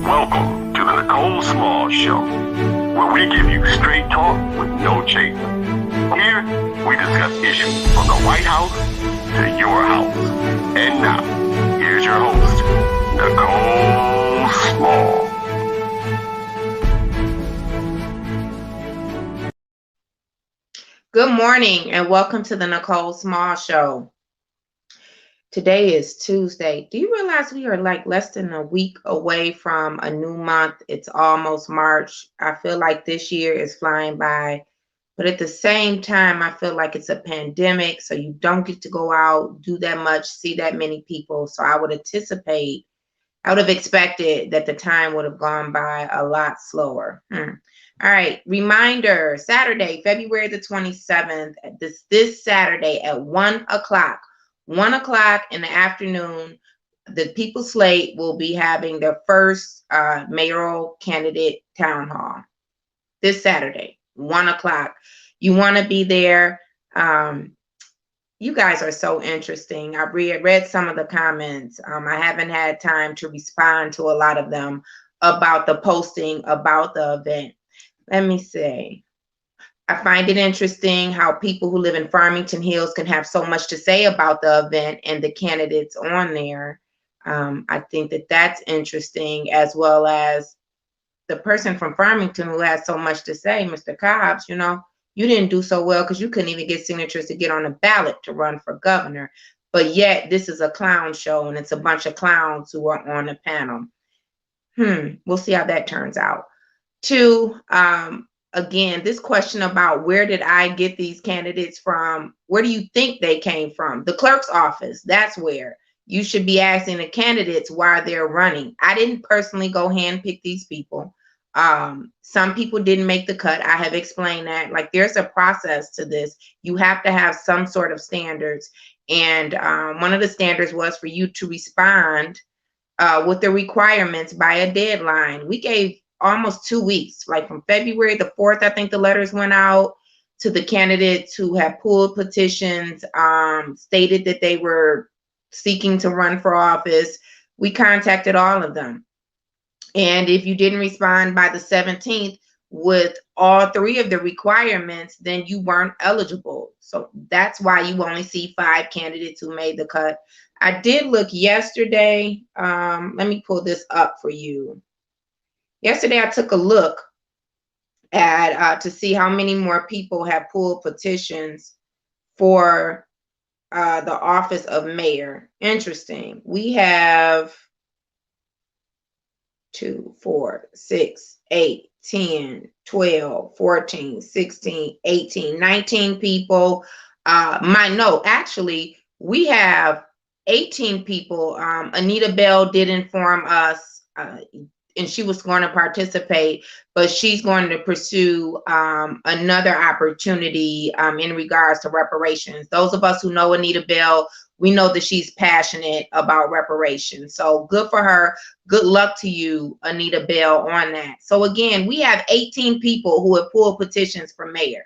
Welcome to the Nicole Small Show, where we give you straight talk with no chaser. Here, we discuss issues from the White House to your house. And now, here's your host, Nicole Small. Good morning and welcome to the Nicole Small Show. Today is Tuesday. Do you realize we are like less than a week away from a new month? It's almost March. I feel like this year is flying by, but at the same time, I feel like it's a pandemic, so you don't get to go out, do that much, see that many people. So I would have expected that the time would have gone by a lot slower. All right, reminder, Saturday, February the 27th, this Saturday at 1 o'clock. 1 o'clock in the afternoon, the People's Slate will be having their first mayoral candidate town hall this Saturday, 1 o'clock. You want to be there. You guys are so interesting. I read some of the comments. I haven't had time to respond to a lot of them about the posting about the event. Let me see. I find it interesting how people who live in Farmington Hills can have so much to say about the event and the candidates on there. I think that that's interesting, as well as the person from Farmington who has so much to say, Mr. Cobbs, you didn't do so well because you couldn't even get signatures to get on the ballot to run for governor. But yet this is a clown show and it's a bunch of clowns who are on the panel. We'll see how that turns out. Two, again, this question about where did I get these candidates from? Where do you think they came from? The clerk's office. That's where you should be asking the candidates why they're running. I didn't personally go handpick these people. Some people didn't make the cut. I have explained that. Like, there's a process to this. You have to have some sort of standards. And one of the standards was for you to respond with the requirements by a deadline. We gave almost 2 weeks, like from February the 4th, I think the letters went out to the candidates who had pulled petitions, stated that they were seeking to run for office. We contacted all of them. And if you didn't respond by the 17th with all 3 of the requirements, then you weren't eligible. So that's why you only see 5 candidates who made the cut. I did look yesterday. Let me pull this up for you. Yesterday, I took a look at to see how many more people have pulled petitions for the office of mayor. Interesting. We have 2, 4, 6, 8, 10, 12, 14, 16, 18, 19 people. Actually, we have 18 people. Anita Bell did inform us, and she was going to participate, but she's going to pursue another opportunity in regards to reparations. Those of us who know Anita Bell, we know that she's passionate about reparations. So good for her. Good luck to you, Anita Bell, on that. So again, we have 18 people who have pulled petitions for mayor.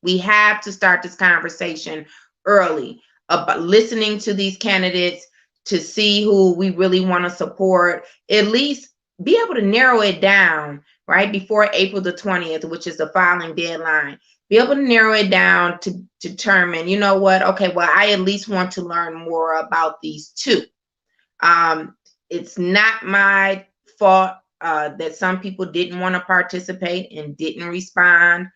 We have to start this conversation early about listening to these candidates, to see who we really want to support, at least be able to narrow it down right before April the 20th, which is the filing deadline. Be able to narrow it down to determine, you know what, okay, well, I at least want to learn more about these 2. It's not my fault that some people didn't want to participate and didn't respond.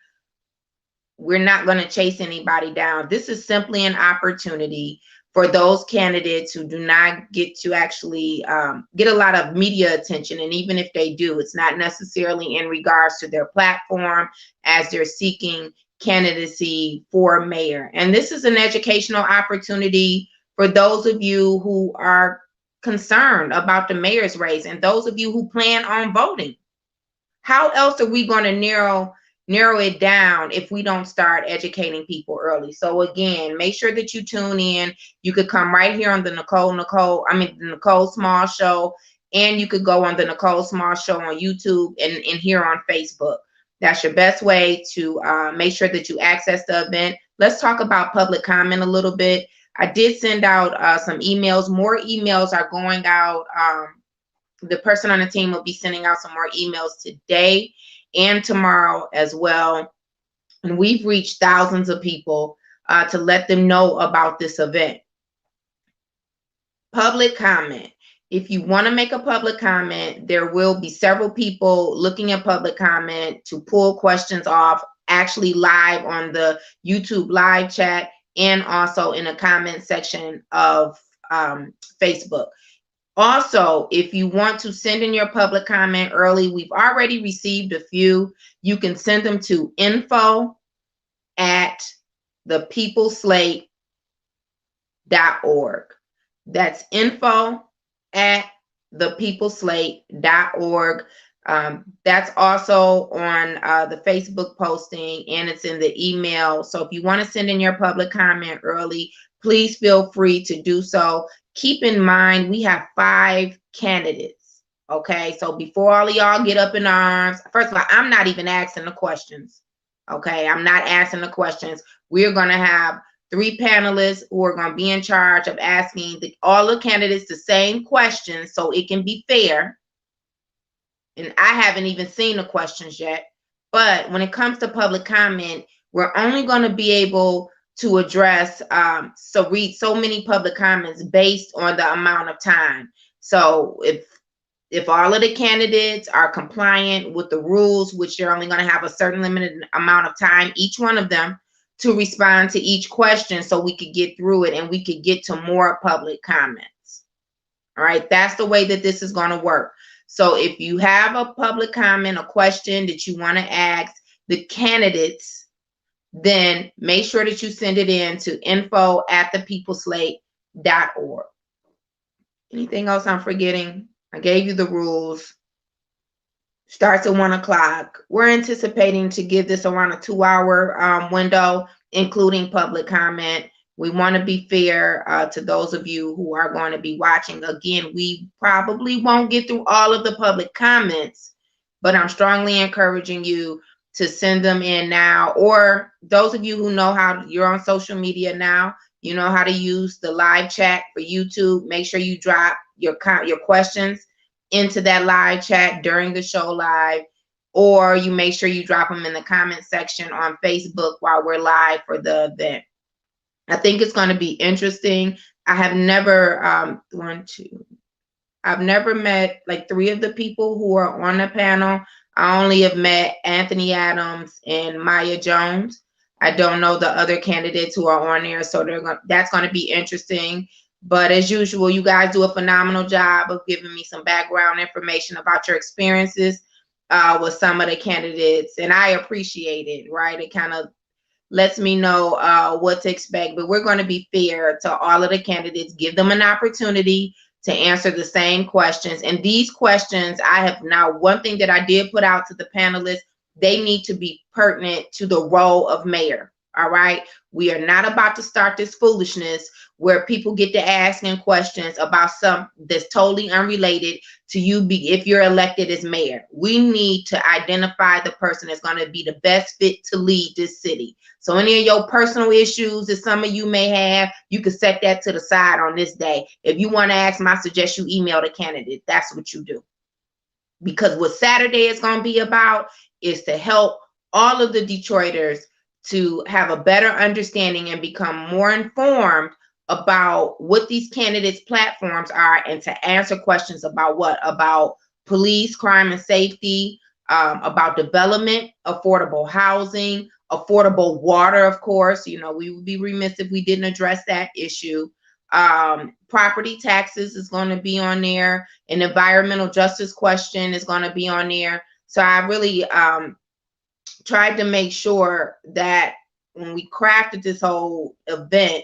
We're not going to chase anybody down. This is simply an opportunity for those candidates who do not get to actually get a lot of media attention. And even if they do, it's not necessarily in regards to their platform as they're seeking candidacy for mayor. And this is an educational opportunity for those of you who are concerned about the mayor's race and those of you who plan on voting. How else are we going to narrow it down if we don't start educating people early? So again, make sure that you tune in. You could come right here on the Nicole Small Show, and you could go on the Nicole Small Show on YouTube and here on Facebook. That's your best way to make sure that you access the event. Let's talk about public comment a little bit. I did send out some emails. More emails are going out the person on the team will be sending out some more emails today and tomorrow as well. And we've reached thousands of people to let them know about this event. Public comment. If you want to make a public comment, there will be several people looking at public comment to pull questions off, actually live on the YouTube live chat and also in the comment section of Facebook. Also, if you want to send in your public comment early, we've already received a few. You can send them to info@thepeopleslate.org. That's info@thepeopleslate.org. That's also on the Facebook posting, and it's in the email. So if you want to send in your public comment early, please feel free to do so. Keep in mind, we have 5 candidates. Okay, so before all of y'all get up in arms, first of all, I'm not even asking the questions. Okay, I'm not asking the questions. We're going to have 3 panelists who are going to be in charge of asking all the candidates the same questions so it can be fair. And I haven't even seen the questions yet. But when it comes to public comment, we're only going to be able to address, read so many public comments based on the amount of time. So if all of the candidates are compliant with the rules, which you're only going to have a certain limited amount of time, each one of them, to respond to each question so we could get through it and we could get to more public comments. All right, that's the way that this is going to work. So if you have a public comment, a question that you want to ask the candidates, then make sure that you send it in to info@thepeopleslate.org. Anything else I'm forgetting? I gave you the rules. Starts at 1 o'clock. We're anticipating to give this around a 2-hour window, including public comment. We want to be fair to those of you who are going to be watching. Again, we probably won't get through all of the public comments, but I'm strongly encouraging you to send them in now. Or those of you who know how you're on social media now, you know how to use the live chat for YouTube. Make sure you drop your questions into that live chat during the show live, or you make sure you drop them in the comment section on Facebook while we're live for the event. I think it's going to be interesting. I have never I've never met like 3 of the people who are on the panel. I only have met Anthony Adams and Maya Jones. I don't know the other candidates who are on there, so that's going to be interesting. But as usual, you guys do a phenomenal job of giving me some background information about your experiences with some of the candidates, and I appreciate it, right? It kind of lets me know what to expect, but we're going to be fair to all of the candidates, give them an opportunity to answer the same questions. And these questions, one thing that I did put out to the panelists, they need to be pertinent to the role of mayor. All right. We are not about to start this foolishness where people get to asking questions about something that's totally unrelated to you if you're elected as mayor. We need to identify the person that's going to be the best fit to lead this city. So any of your personal issues that some of you may have, you can set that to the side on this day. If you want to ask, I suggest you email the candidate. That's what you do. Because what Saturday is going to be about is to help all of the Detroiters to have a better understanding and become more informed about what these candidates' platforms are, and to answer questions about what? About police, crime, and safety, about development, affordable housing, affordable water, of course. You know, we would be remiss if we didn't address that issue. Property taxes is going to be on there. An environmental justice question is going to be on there. So I really tried to make sure that when we crafted this whole event,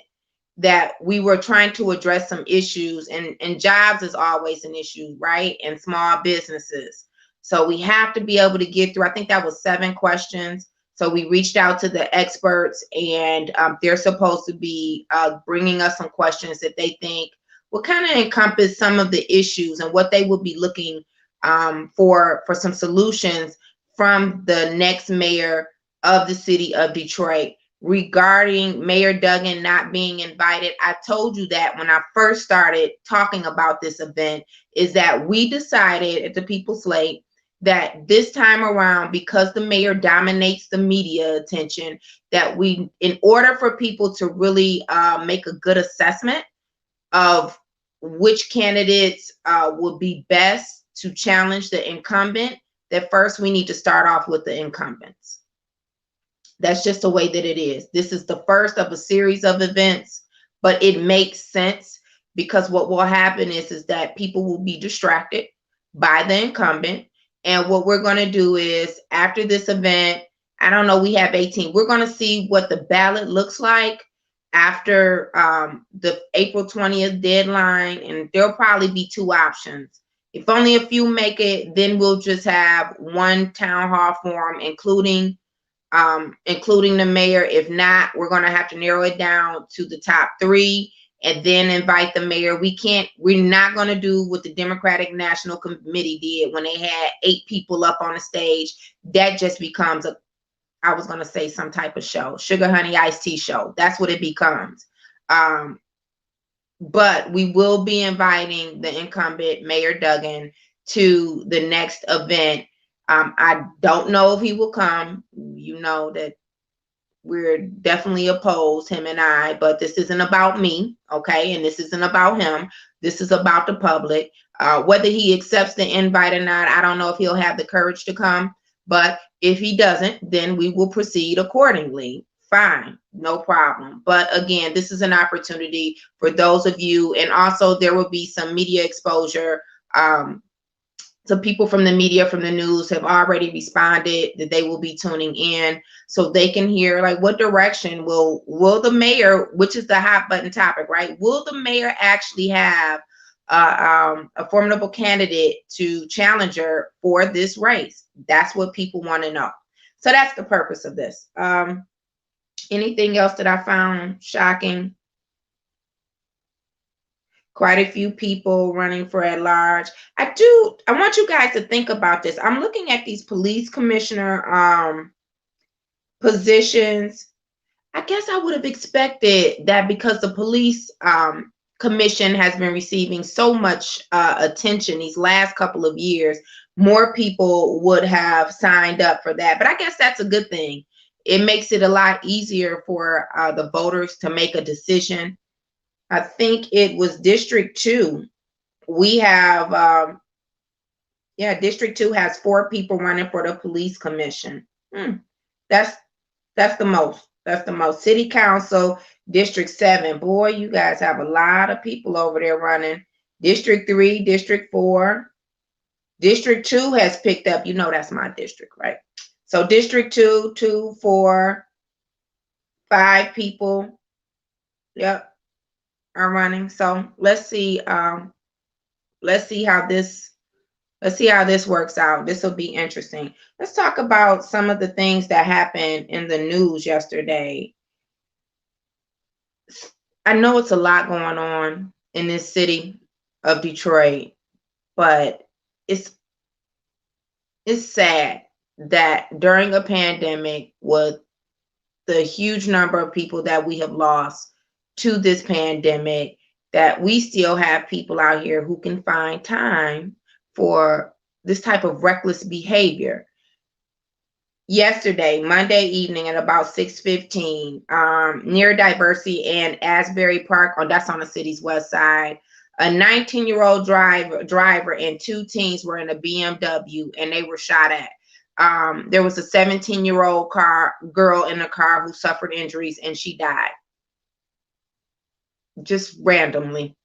that we were trying to address some issues, and jobs is always an issue, right? And small businesses. So we have to be able to get through, I think that was 7 questions. So we reached out to the experts, and they're supposed to be bringing us some questions that they think will kind of encompass some of the issues and what they will be looking for some solutions from the next mayor of the city of Detroit. regarding Mayor Duggan not being invited. I told you that when I first started talking about this event, is that we decided at the People Slate that this time around, because the mayor dominates the media attention, that we, in order for people to really make a good assessment of which candidates would be best to challenge the incumbent, that first we need to start off with the incumbents. That's just the way that it is. This is the first of a series of events, but it makes sense because what will happen is that people will be distracted by the incumbent. And what we're going to do is, after this event, I don't know, we have 18. We're going to see what the ballot looks like after the April 20th deadline, and there'll probably be two options. If only a few make it, then we'll just have one town hall forum, including the mayor. If not, we're going to have to narrow it down to the top 3 and then invite the mayor. We're not going to do what the Democratic National Committee did when they had 8 people up on the stage. That just becomes I was going to say some type of show, sugar, honey, iced tea show. That's what it becomes. But we will be inviting the incumbent, Mayor Duggan, to the next event. I don't know if he will come. You know that we're definitely opposed, him and I, but this isn't about me, okay? And this isn't about him. This is about the public. Whether he accepts the invite or not, I don't know if he'll have the courage to come. But if he doesn't, then we will proceed accordingly. Fine, no problem. But again, this is an opportunity for those of you, and also there will be some media exposure. Some people from the media, from the news, have already responded that they will be tuning in so they can hear, like, what direction will the mayor, which is the hot button topic, right? Will the mayor actually have a formidable candidate to challenger for this race? That's what people want to know. So that's the purpose of this. Anything else that I found shocking? Quite a few people running for at large. I want you guys to think about this. I'm looking at these police commissioner positions. I guess I would have expected that, because the police commission has been receiving so much attention these last couple of years, more people would have signed up for that. But I guess that's a good thing. It makes it a lot easier for the voters to make a decision. I think it was District 2. We have, District 2 has 4 people running for the police commission. That's the most. That's the most. City Council, District 7. Boy, you guys have a lot of people over there running. District 3, District 4. District 2 has picked up. You know that's my district, right? So District 2, 2, 4, 5 people. Yep. Are running. So let's see how this works out. This will be interesting. Let's talk about some of the things that happened in the news yesterday. I know it's a lot going on in this city of Detroit, but it's sad that during a pandemic, with the huge number of people that we have lost to this pandemic, that we still have people out here who can find time for this type of reckless behavior. Yesterday, Monday evening at about 6:15, near Diversity and Asbury Park, that's on the city's west side, a 19-year-old driver and 2 teens were in a BMW and they were shot at. There was a 17-year-old girl in the car who suffered injuries and she died. Just randomly.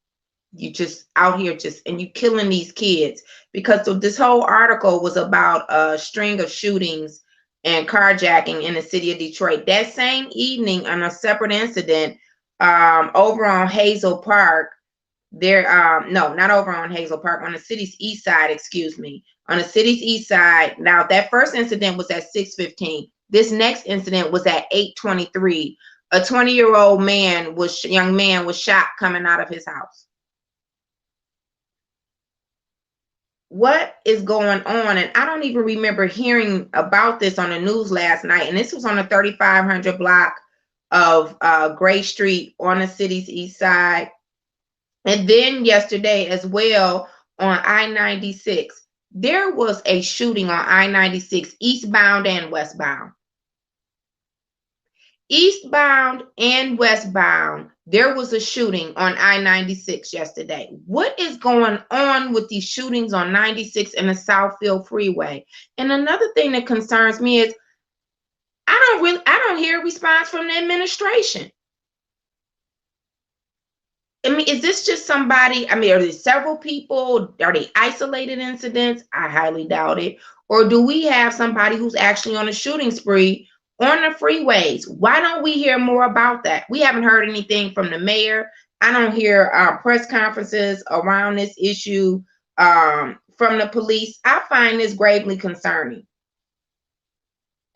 You just out here and you killing these kids, because this whole article was about a string of shootings and carjacking in the city of Detroit. That same evening, on a separate incident, over on Hazel Park, not over on Hazel Park, on the city's east side, on the city's east side. Now, that first incident was at 6:15. This next incident was at 8:23. A 20-year-old young man was shot coming out of his house. What is going on? And I don't even remember hearing about this on the news last night. And this was on the 3500 block of Gray Street on the city's east side. And then yesterday as well on I-96, there was a shooting on I-96 eastbound and westbound. Eastbound and westbound, there was a shooting on I-96 yesterday. What is going on with these shootings on 96 and the Southfield Freeway? And another thing that concerns me is I don't hear a response from the administration. I mean, is this just somebody? I mean, are there several people? Are they isolated incidents? I highly doubt it. Or do we have somebody who's actually on a shooting spree on the freeways? Why don't we hear more about that? We haven't heard anything from the mayor. I don't hear press conferences around this issue from the police. I find this gravely concerning.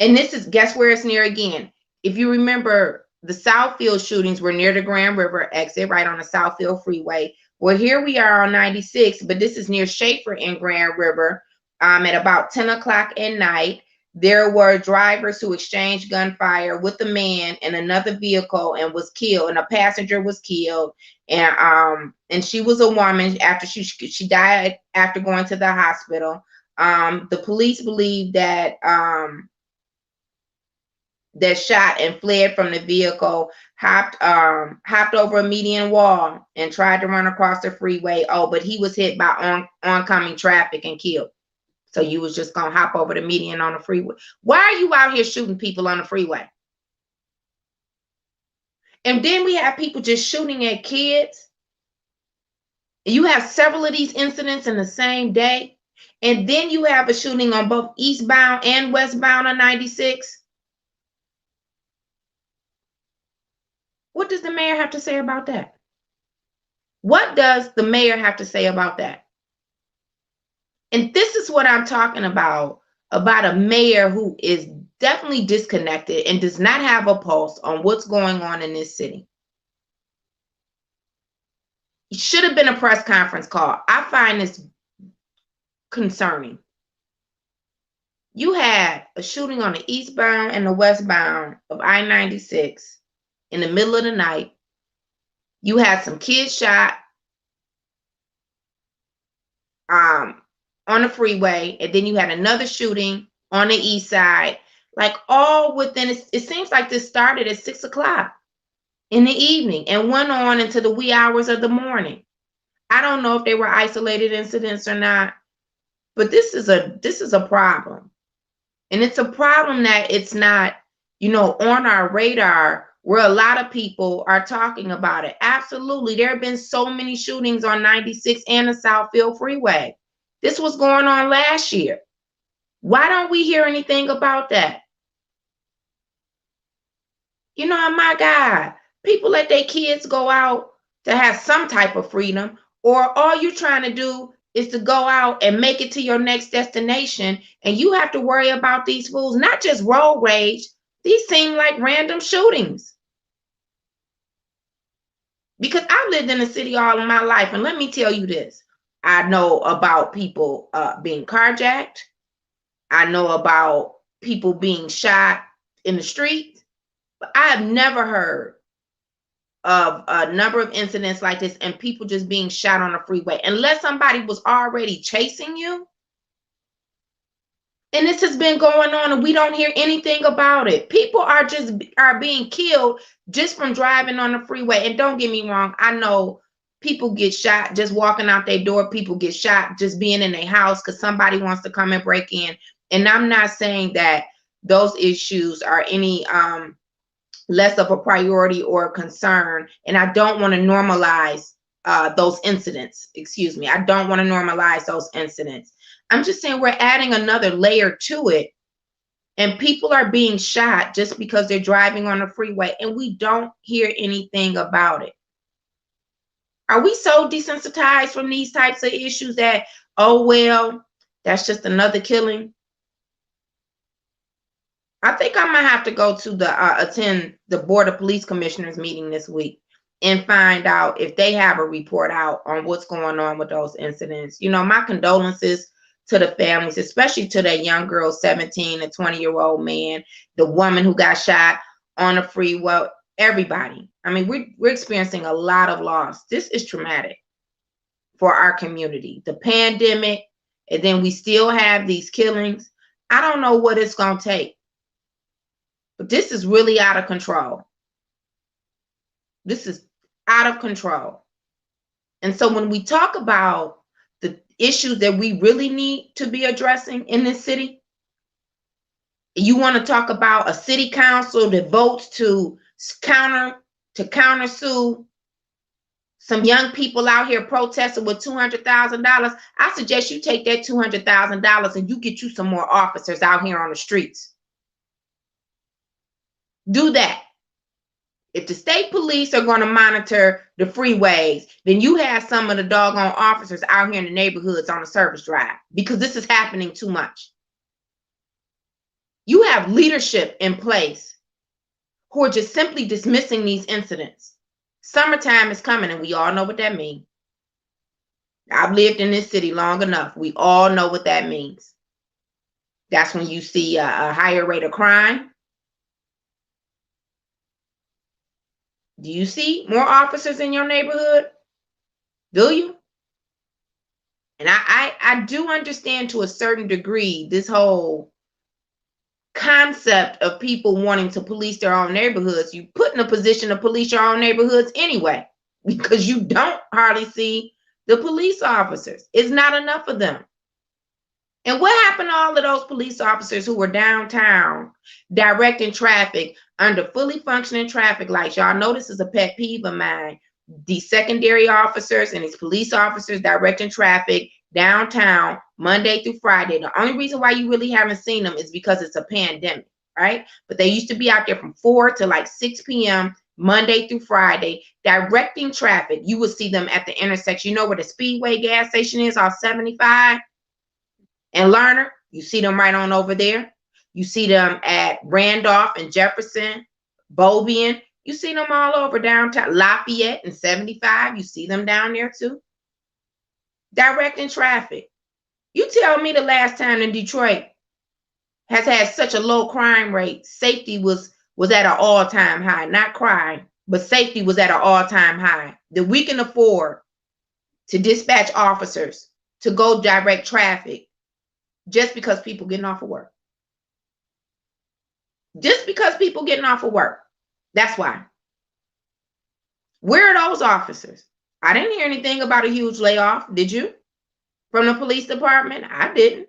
And this is, guess where it's near again? If you remember, the Southfield shootings were near the Grand River exit, right on the Southfield Freeway. Well, here we are on 96, but this is near Schaefer and Grand River at about 10 o'clock at night. There were drivers who exchanged gunfire with a man in another vehicle and was killed, and a passenger was killed. And she was a woman after she died after going to the hospital. The police believe that that shot and fled from the vehicle, hopped over a median wall and tried to run across the freeway. Oh, but he was hit by oncoming traffic and killed. So you was just gonna hop over the median on the freeway. Why are you out here shooting people on the freeway? And then we have people just shooting at kids. You have several of these incidents in the same day. And then you have a shooting on both eastbound and westbound on 96. What does the mayor have to say about that? What does the mayor have to say about that? And this is what I'm talking about a mayor who is definitely disconnected and does not have a pulse on what's going on in this city. It should have been a press conference call. I find this concerning. You had a shooting on the eastbound and the westbound of I-96 in the middle of the night. You had some kids shot on the freeway, and then you had another shooting on the east side, like all within, it seems like this started at 6 o'clock in the evening and went on into the wee hours of the morning. I don't know if they were isolated incidents or not, but this is a problem. And it's a problem that it's not, on our radar where a lot of people are talking about it. Absolutely. There have been so many shootings on 96 and the Southfield Freeway. This was going on last year. Why don't we hear anything about that? My God, people let their kids go out to have some type of freedom, or all you're trying to do is to go out and make it to your next destination, and you have to worry about these fools, not just road rage. These seem like random shootings. Because I've lived in the city all of my life, and let me tell you this. I know about people being carjacked. I know about people being shot in the street. But I have never heard of a number of incidents like this and people just being shot on the freeway, unless somebody was already chasing you. And this has been going on and we don't hear anything about it. People are being killed just from driving on the freeway. And don't get me wrong, I know people get shot just walking out their door. People get shot just being in their house because somebody wants to come and break in. And I'm not saying that those issues are any less of a priority or a concern. And I don't want to normalize those incidents. Excuse me. I don't want to normalize those incidents. I'm just saying we're adding another layer to it. And people are being shot just because they're driving on the freeway. And we don't hear anything about it. Are we so desensitized from these types of issues that, oh, well, that's just another killing? I think I might have to go to attend the Board of Police Commissioners meeting this week and find out if they have a report out on what's going on with those incidents. My condolences to the families, especially to that young girl, 17, a 20-year-old man, the woman who got shot on the freeway. everybody. I mean, we're experiencing a lot of loss. This is traumatic for our community. The pandemic, and then we still have these killings. I don't know what it's going to take, but this is really out of control. This is out of control. And so when we talk about the issues that we really need to be addressing in this city, you want to talk about a city council that votes to countersue some young people out here protesting with $200,000. I suggest you take that $200,000 and you get you some more officers out here on the streets. Do that. If the state police are going to monitor the freeways, then you have some of the doggone officers out here in the neighborhoods on a service drive, because this is happening too much. You have leadership in place who are just simply dismissing these incidents. Summertime is coming, and we all know what that means. I've lived in this city long enough. We all know what that means. That's when you see a higher rate of crime. Do you see more officers in your neighborhood? Do you? And I do understand to a certain degree this whole concept of people wanting to police their own neighborhoods. You put in a position to police your own neighborhoods anyway, because you don't hardly see the police officers. It's not enough of them. And what happened to all of those police officers who were downtown directing traffic under fully functioning traffic lights? Y'all know this is a pet peeve of mine. These secondary officers and these police officers directing traffic downtown Monday through Friday. The only reason why you really haven't seen them is because it's a pandemic, right? But they used to be out there from 4 to like 6 p.m. Monday through Friday directing traffic. You would see them at the intersection. You know where the Speedway gas station is off 75 and Lerner? You see them right on over there. You see them at Randolph and Jefferson, Beaubien. You see them all over downtown. Lafayette and 75. You see them down there too. Directing traffic. You tell me the last time in Detroit has had such a low crime rate. Safety was at an all-time high. Not crime, but safety was at an all-time high. That we can afford to dispatch officers to go direct traffic just because people getting off of work. Just because people getting off of work. That's why. Where are those officers? I didn't hear anything about a huge layoff. Did you? From the police department? I didn't.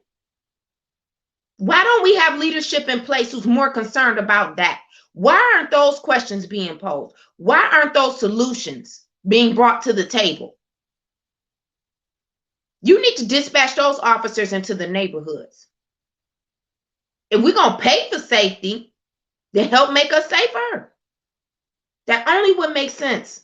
Why don't we have leadership in place who's more concerned about that? Why aren't those questions being posed? Why aren't those solutions being brought to the table? You need to dispatch those officers into the neighborhoods. If we're going to pay for safety, then help make us safer. That only would make sense.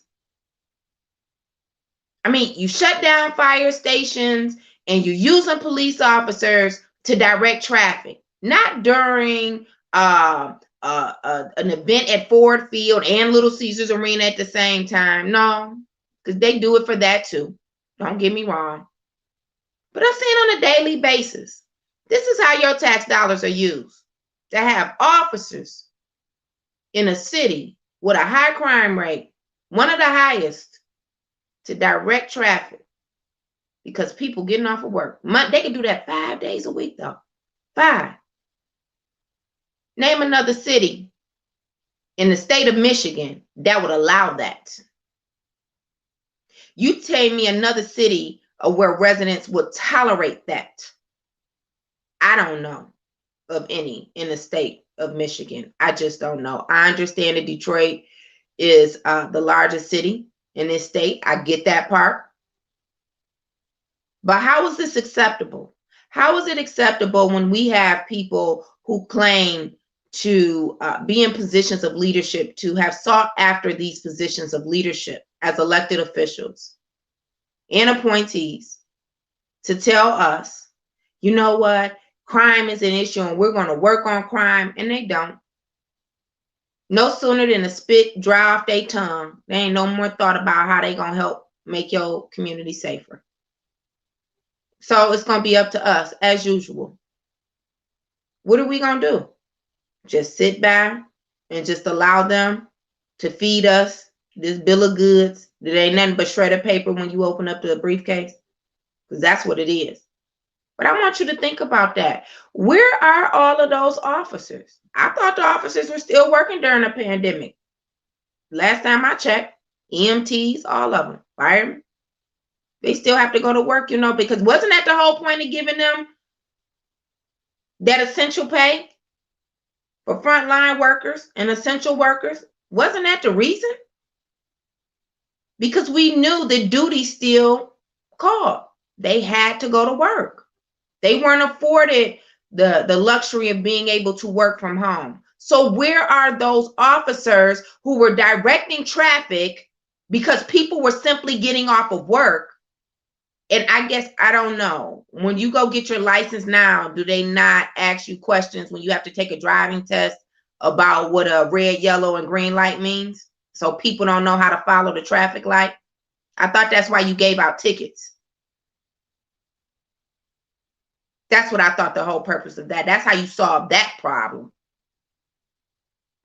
I mean, you shut down fire stations and you're using police officers to direct traffic, not during an event at Ford Field and Little Caesars Arena at the same time. No, because they do it for that too. Don't get me wrong. But I'm saying on a daily basis, this is how your tax dollars are used. To have officers in a city with a high crime rate, one of the highest, to direct traffic because people getting off of work. They can do that 5 days a week though. 5. Name another city in the state of Michigan that would allow that. You tell me another city where residents would tolerate that. I don't know of any in the state of Michigan. I just don't know. I understand that Detroit is the largest city in this state. I get that part. But how is this acceptable? How is it acceptable when we have people who claim to be in positions of leadership, to have sought after these positions of leadership as elected officials and appointees, to tell us, you know what, crime is an issue and we're going to work on crime, and they don't. No sooner than the spit dry off their tongue, they ain't no more thought about how they going to help make your community safer. So it's going to be up to us as usual. What are we going to do? Just sit back and just allow them to feed us this bill of goods that ain't nothing but shredded paper when you open up the briefcase? Because that's what it is. But I want you to think about that. Where are all of those officers? I thought the officers were still working during the pandemic. Last time I checked, EMTs, all of them, firemen, they still have to go to work, because wasn't that the whole point of giving them that essential pay for frontline workers and essential workers? Wasn't that the reason? Because we knew the duty still called. They had to go to work. They weren't afforded the luxury of being able to work from home. So where are those officers who were directing traffic because people were simply getting off of work? And I guess, I don't know, when you go get your license now, do they not ask you questions when you have to take a driving test about what a red, yellow, and green light means? So people don't know how to follow the traffic light. I thought that's why you gave out tickets. That's what I thought the whole purpose of that. That's how you solve that problem.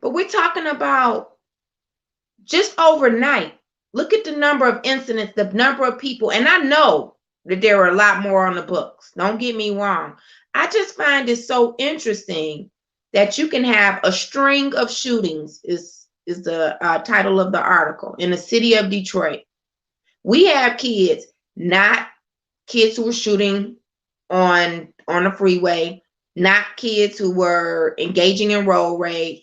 But we're talking about just overnight. Look at the number of incidents, the number of people. And I know that there are a lot more on the books. Don't get me wrong. I just find it so interesting that you can have a string of shootings, is the title of the article, in the city of Detroit. We have kids, not kids who were shooting on the freeway, not kids who were engaging in road rage,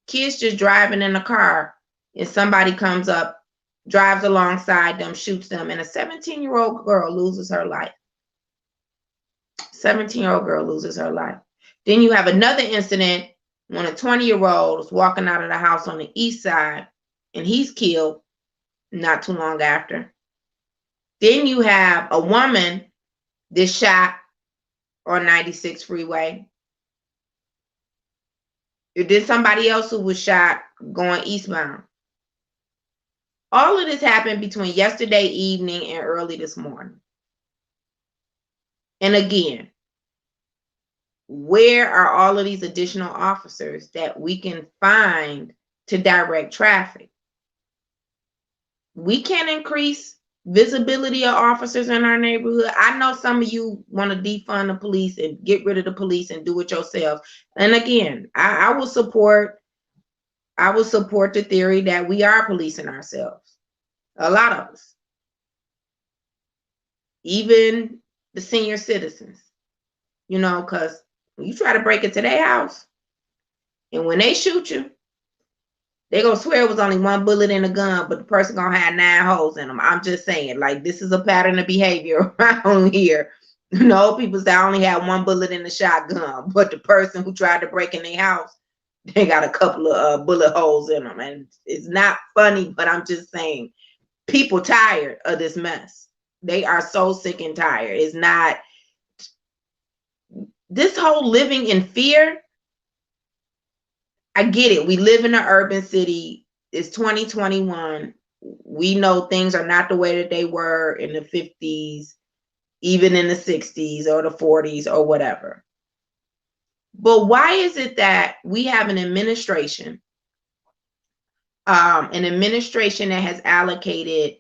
kids just driving in a car and somebody comes up, drives alongside them, shoots them, and a 17-year-old girl loses her life. 17-year-old girl loses her life. Then you have another incident when a 20-year-old is walking out of the house on the east side and he's killed not too long after. Then you have a woman that's shot on 96 freeway. Then somebody else who was shot going eastbound. All of this happened between yesterday evening and early this morning. And again, where are all of these additional officers that we can find to direct traffic? We can increase visibility of officers in our neighborhood. I know some of you want to defund the police and get rid of the police and do it yourself. And again, I will support the theory that we are policing ourselves. A lot of us. Even the senior citizens. Because when you try to break into their house, and when they shoot you, they're going to swear it was only one bullet in the gun, but the person going to have 9 holes in them. I'm just saying, like, this is a pattern of behavior around here. People say I only had 1 bullet in the shotgun, but the person who tried to break in their house, they got a couple of bullet holes in them. And it's not funny, but I'm just saying, people tired of this mess. They are so sick and tired. It's not this whole living in fear. I get it. We live in an urban city. It's 2021. We know things are not the way that they were in the 50s, even in the 60s or the 40s or whatever. But why is it that we have an administration that has allocated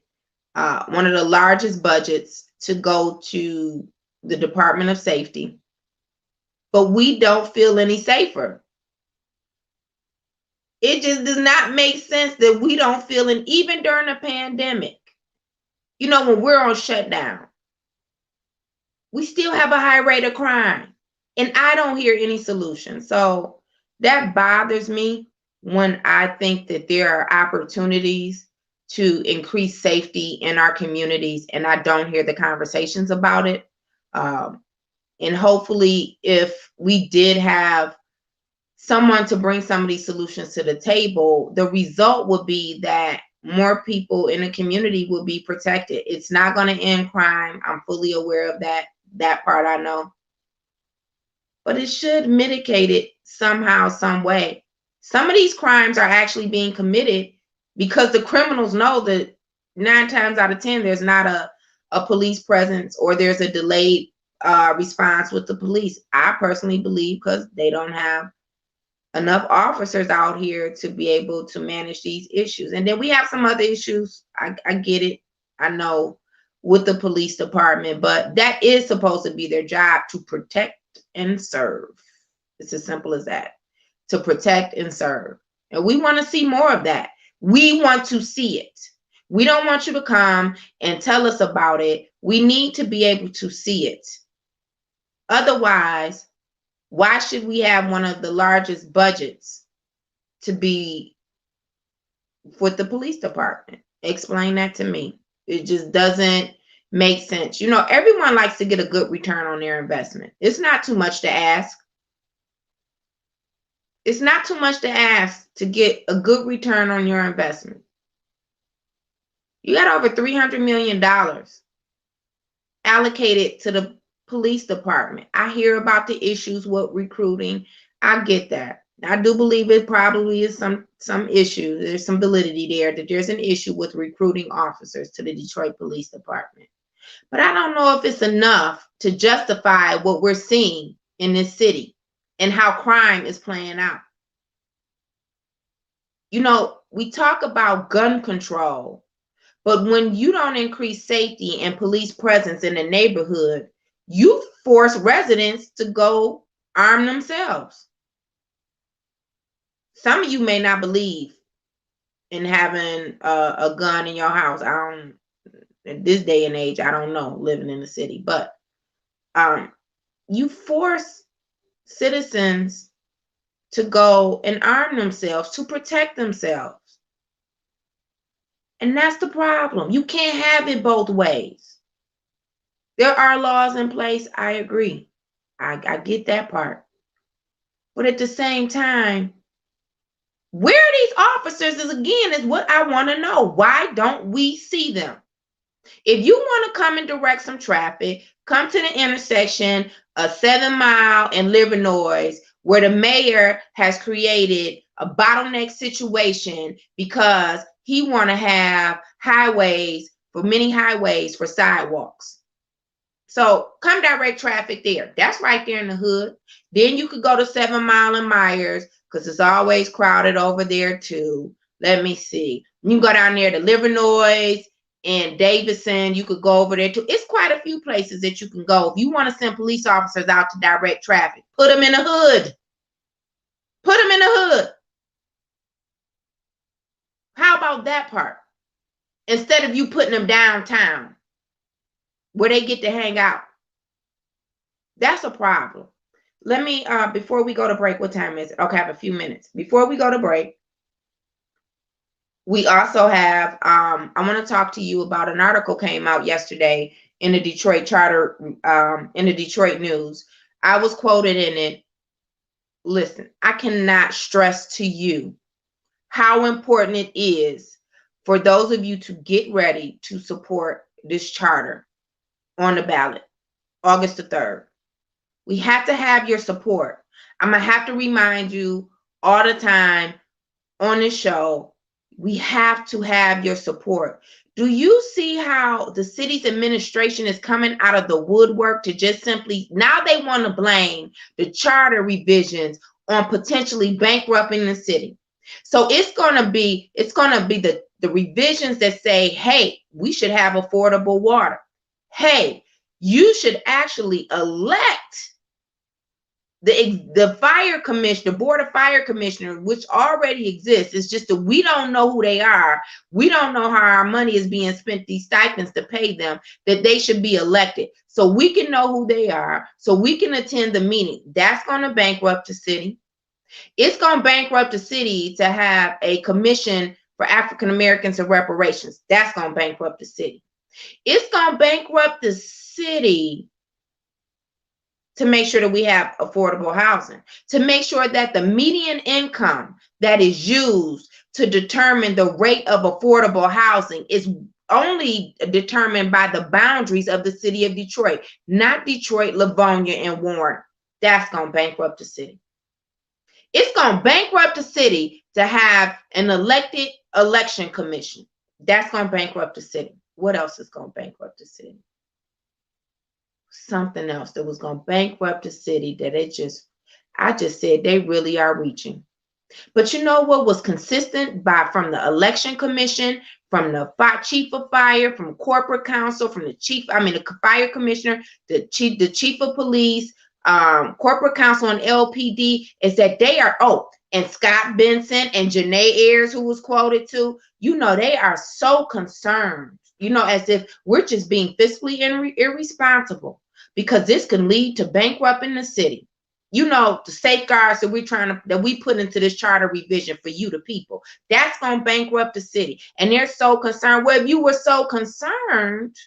one of the largest budgets to go to the Department of Safety, but we don't feel any safer? It just does not make sense that we don't feel it, even during a pandemic. When we're on shutdown, we still have a high rate of crime, and I don't hear any solution. So that bothers me when I think that there are opportunities to increase safety in our communities, and I don't hear the conversations about it. And hopefully, if we did have someone to bring some of these solutions to the table, the result would be that more people in the community will be protected. It's not going to end crime. I'm fully aware of that. That part I know. But it should mitigate it somehow, some way. Some of these crimes are actually being committed because the criminals know that 9 times out of 10, there's not a police presence, or there's a delayed response with the police. I personally believe because they don't have enough officers out here to be able to manage these issues. And then we have some other issues. I get it. I know with the police department, but that is supposed to be their job, to protect and serve. It's as simple as that. To protect and serve. And we want to see more of that. We want to see it. We don't want you to come and tell us about it. We need to be able to see it. Otherwise, why should we have one of the largest budgets to be with the police department? Explain that to me. It just doesn't make sense. You know, everyone likes to get a good return on their investment. It's not too much to ask. It's not too much to ask to get a good return on your investment. You got over $300 million allocated to the police department. I hear about the issues with recruiting. I get that. I do believe it probably is some issue. There's some validity there, that there's an issue with recruiting officers to the Detroit Police Department. But I don't know if it's enough to justify what we're seeing in this city and how crime is playing out. You know, we talk about gun control, but when you don't increase safety and police presence in the neighborhood, you force residents to go arm themselves. Some of you may not believe in having a gun in your house. In this day and age, I don't know, living in the city, but you force citizens to go and arm themselves to protect themselves. And that's the problem. You can't have it both ways. There are laws in place. I agree. I get that part. But at the same time, where are these officers is what I want to know. Why don't we see them? If you want to come and direct some traffic, come to the intersection of 7 Mile and Livernois, where the mayor has created a bottleneck situation because he want to have many highways for sidewalks. So come direct traffic there. That's right there in the hood. Then you could go to 7 Mile and Myers, because it's always crowded over there too. Let me see. You can go down there to Livernois and Davidson. You could go over there too. It's quite a few places that you can go. If you want to send police officers out to direct traffic, put them in the hood. Put them in the hood. How about that part? Instead of you putting them downtown where they get to hang out. That's a problem. Let me, before we go to break, what time is it? Okay, I have a few minutes. Before we go to break, we also have, I want to talk to you about an article came out yesterday in the Detroit Charter, in the Detroit News. I was quoted in it. Listen, I cannot stress to you how important it is for those of you to get ready to support this charter on the ballot, August the 3rd. We have to have your support. I'm going to have to remind you all the time on this show, we have to have your support. Do you see how the city's administration is coming out of the woodwork to just simply, now they want to blame the charter revisions on potentially bankrupting the city. So it's going to be the revisions that say, hey, we should have affordable water. Hey, you should actually elect the fire commissioner, the board of fire commissioners, which already exists. It's just that we don't know who they are. We don't know how our money is being spent, these stipends to pay them, that they should be elected. So we can know who they are, so we can attend the meeting. That's going to bankrupt the city. It's going to bankrupt the city to have a commission for African Americans and reparations. That's going to bankrupt the city. It's going to bankrupt the city to make sure that we have affordable housing, to make sure that the median income that is used to determine the rate of affordable housing is only determined by the boundaries of the city of Detroit, not Detroit, Livonia, and Warren. That's going to bankrupt the city. It's going to bankrupt the city to have an elected election commission. That's going to bankrupt the city. What else is going to bankrupt the city? Something else that was going to bankrupt the city that it just, I just said they really are reaching. But you know what was consistent from the election commission, from the chief of fire, from corporate counsel, from the fire commissioner, the chief of police, corporate counsel and LPD, is that they are, and Scott Benson and Janae Ayers, who was quoted too, they are so concerned, as if we're just being fiscally irresponsible, because this can lead to bankrupting the city. The safeguards that we put into this charter revision for you, the people, that's going to bankrupt the city. And they're so concerned. Well, if you were so concerned,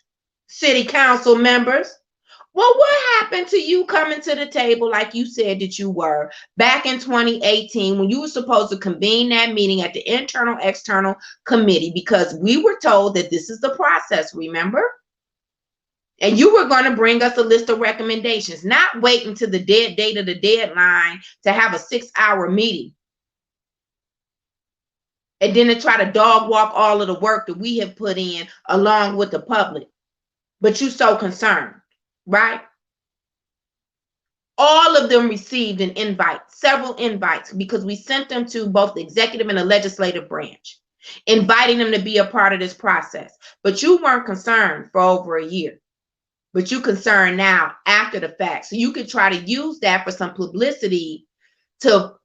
city council members, well, what happened to you coming to the table like you said that you were back in 2018 when you were supposed to convene that meeting at the internal external committee, because we were told that this is the process, remember? And you were going to bring us a list of recommendations, not wait until the date of the deadline to have a 6-hour meeting. And then to try to dog walk all of the work that we have put in along with the public. But you're so concerned, right? All of them received an invite, several invites, because we sent them to both the executive and the legislative branch, inviting them to be a part of this process. But you weren't concerned for over a year. But you're concerned now after the fact. So you could try to use that for some publicity to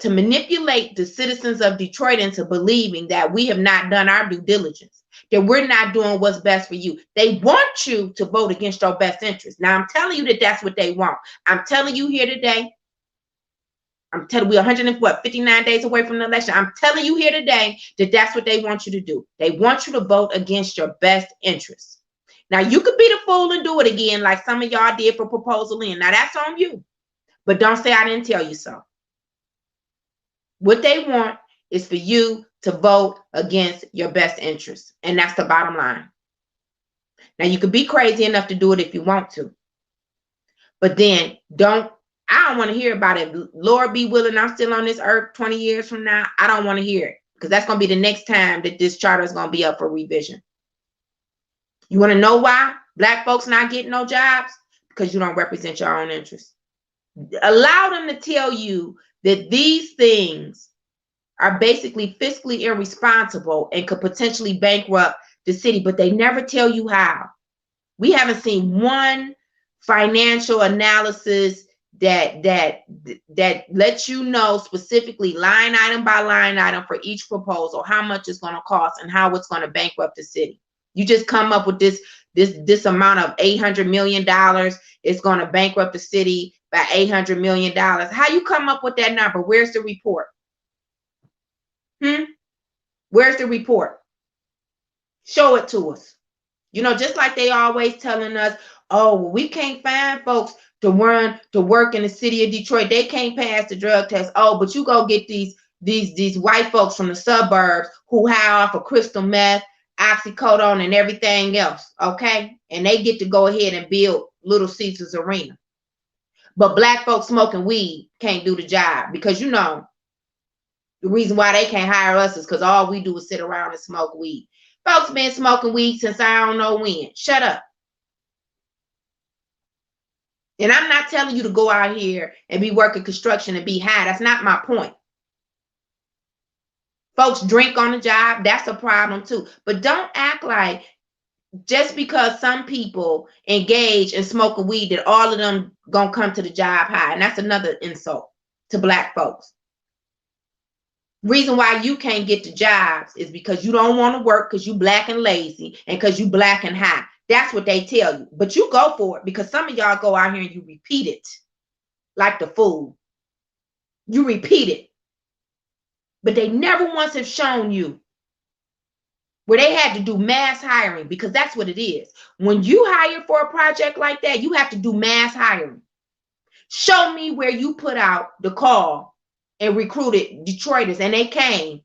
manipulate the citizens of Detroit into believing that we have not done our due diligence, that we're not doing what's best for you. They want you to vote against your best interest. Now, I'm telling you that that's what they want. I'm telling you here today. I'm telling you, we're 59 days away from the election. I'm telling you here today that that's what they want you to do. They want you to vote against your best interests. Now, you could be the fool and do it again like some of y'all did for Proposal N. Now, that's on you. But don't say I didn't tell you so. What they want is for you to vote against your best interests. And that's the bottom line. Now, you could be crazy enough to do it if you want to. But then I don't want to hear about it. Lord be willing, I'm still on this earth 20 years from now. I don't want to hear it, because that's going to be the next time that this charter is going to be up for revision. You want to know why Black folks not getting no jobs? Because you don't represent your own interests. Allow them to tell you that these things are basically fiscally irresponsible and could potentially bankrupt the city, but they never tell you how. We haven't seen one financial analysis that lets you know specifically line item by line item for each proposal how much it's going to cost and how it's going to bankrupt the city. You just come up with this amount of $800 million. It's going to bankrupt the city by $800 million. How you come up with that number? Where's the report? Where's the report? Show it to us. Just like they always telling us, oh, well, we can't find folks to work in the city of Detroit. They can't pass the drug test. Oh, but you go get these white folks from the suburbs who high off of crystal meth, oxycodone, and everything else, okay? And they get to go ahead and build Little Caesars Arena. But Black folks smoking weed can't do the job, because the reason why they can't hire us is because all we do is sit around and smoke weed. Folks been smoking weed since I don't know when. Shut up. And I'm not telling you to go out here and be working construction and be high. That's not my point. Folks drink on the job. That's a problem too. But don't act like just because some people engage in smoking weed that all of them gonna come to the job high. And that's another insult to Black folks. Reason why you can't get the jobs is because you don't want to work, because you Black and lazy, and because you Black and high. That's what they tell you. But you go for it, because some of y'all go out here and you repeat it like the fool. You repeat it. But they never once have shown you where they had to do mass hiring, because that's what it is. When you hire for a project like that, you have to do mass hiring. Show me where you put out the call and recruited Detroiters, and they came,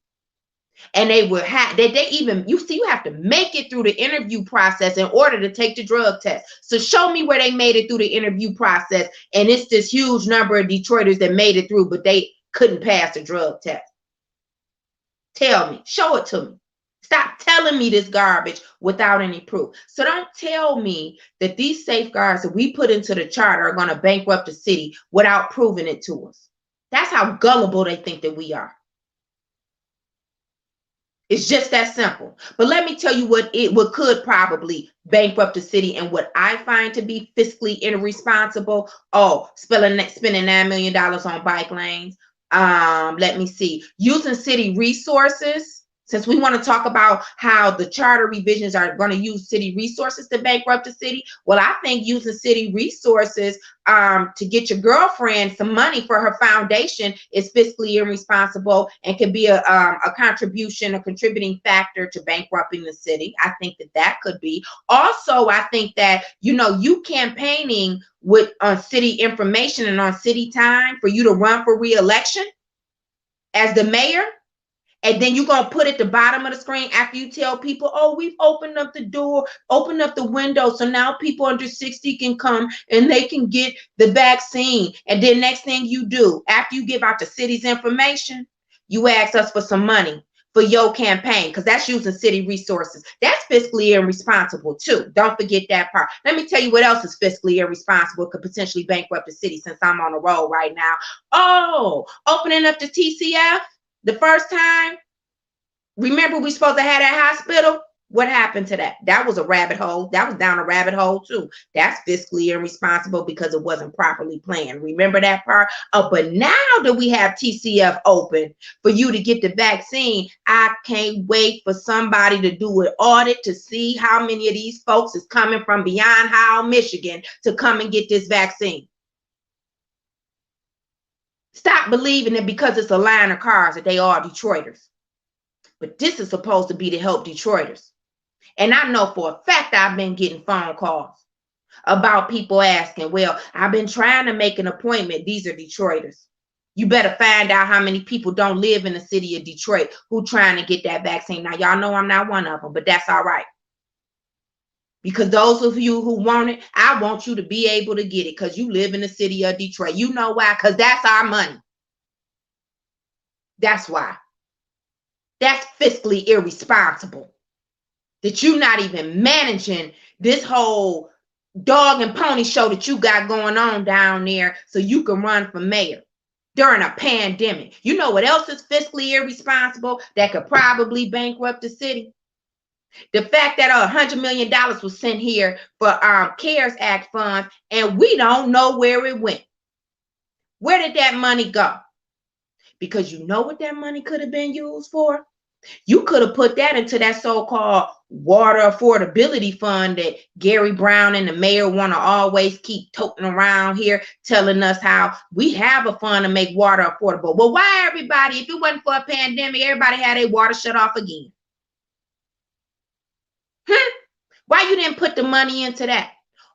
and they were you have to make it through the interview process in order to take the drug test. So show me where they made it through the interview process, and it's this huge number of Detroiters that made it through, but they couldn't pass the drug test. Tell me, show it to me. Stop telling me this garbage without any proof. So don't tell me that these safeguards that we put into the charter are going to bankrupt the city without proving it to us. That's how gullible they think that we are. It's just that simple. But let me tell you what could probably bankrupt the city and what I find to be fiscally irresponsible. Oh, spending $9 million on bike lanes. Let me see. Using city resources. Since we want to talk about how the charter revisions are going to use city resources to bankrupt the city, well, I think using city resources to get your girlfriend some money for her foundation is fiscally irresponsible and can be a contribution, a contributing factor to bankrupting the city. I think that could be. Also, I think that, you campaigning on city information and on city time for you to run for re-election as the mayor, and then you're going to put at the bottom of the screen after you tell people, oh, we've opened up the door, opened up the window, so now people under 60 can come and they can get the vaccine. And then next thing you do, after you give out the city's information, you ask us for some money for your campaign, because that's using city resources. That's fiscally irresponsible too. Don't forget that part. Let me tell you what else is fiscally irresponsible, could potentially bankrupt the city since I'm on the road right now. Oh, opening up the TCF. The first time, remember we supposed to have that hospital? What happened to that? That was a rabbit hole. That was down a rabbit hole too. That's fiscally irresponsible because it wasn't properly planned. Remember that part? Oh, but now that we have TCF open for you to get the vaccine, I can't wait for somebody to do an audit to see how many of these folks is coming from beyond Howell, Michigan to come and get this vaccine. Stop believing that because it's a line of cars that they are Detroiters. But this is supposed to be to help Detroiters. And I know for a fact I've been getting phone calls about people asking, well, I've been trying to make an appointment. These are Detroiters. You better find out how many people don't live in the city of Detroit who trying to get that vaccine. Now, y'all know I'm not one of them, but that's all right. Because those of you who want it, I want you to be able to get it because you live in the city of Detroit. You know why? Because that's our money. That's why. That's fiscally irresponsible. That you're not even managing this whole dog and pony show that you got going on down there so you can run for mayor during a pandemic. You know what else is fiscally irresponsible that could probably bankrupt the city? The fact that $100 million was sent here for CARES Act funds, and we don't know where it went. Where did that money go? Because you know what that money could have been used for? You could have put that into that so-called water affordability fund that Gary Brown and the mayor want to always keep toting around here, telling us how we have a fund to make water affordable. Well, why everybody, if it wasn't for a pandemic, everybody had their water shut off again? Why you didn't put the money into that?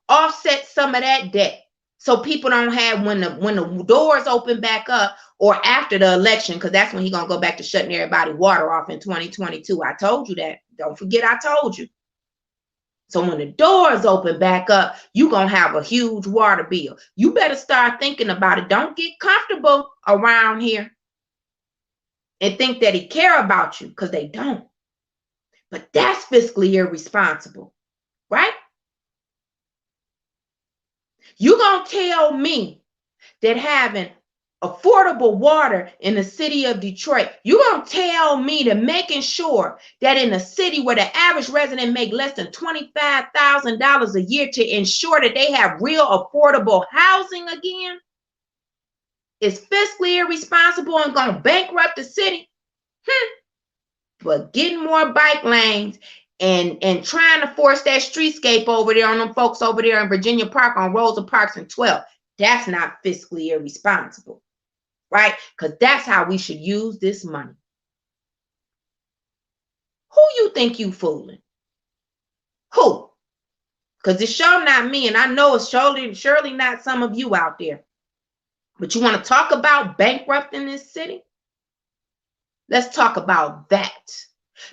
Offset some of that debt so people don't have, when the doors open back up or after the election, because that's when he's going to go back to shutting everybody water off in 2022. I told you that. Don't forget I told you. So when the doors open back up, you're going to have a huge water bill. You better start thinking about it. Don't get comfortable around here and think that he care about you, because they don't. But that's fiscally irresponsible, right? You're going to tell me that having affordable water in the city of Detroit, you're going to tell me that making sure that in a city where the average resident make less than $25,000 a year to ensure that they have real affordable housing again is fiscally irresponsible and going to bankrupt the city? But getting more bike lanes and trying to force that streetscape over there on them folks over there in Virginia Park on Rosa Parks and 12th, that's not fiscally irresponsible, right? Because that's how we should use this money. Who you think you fooling? Who? Because it's sure not me, and I know it's surely not some of you out there. But you want to talk about bankrupting this city? Let's talk about that.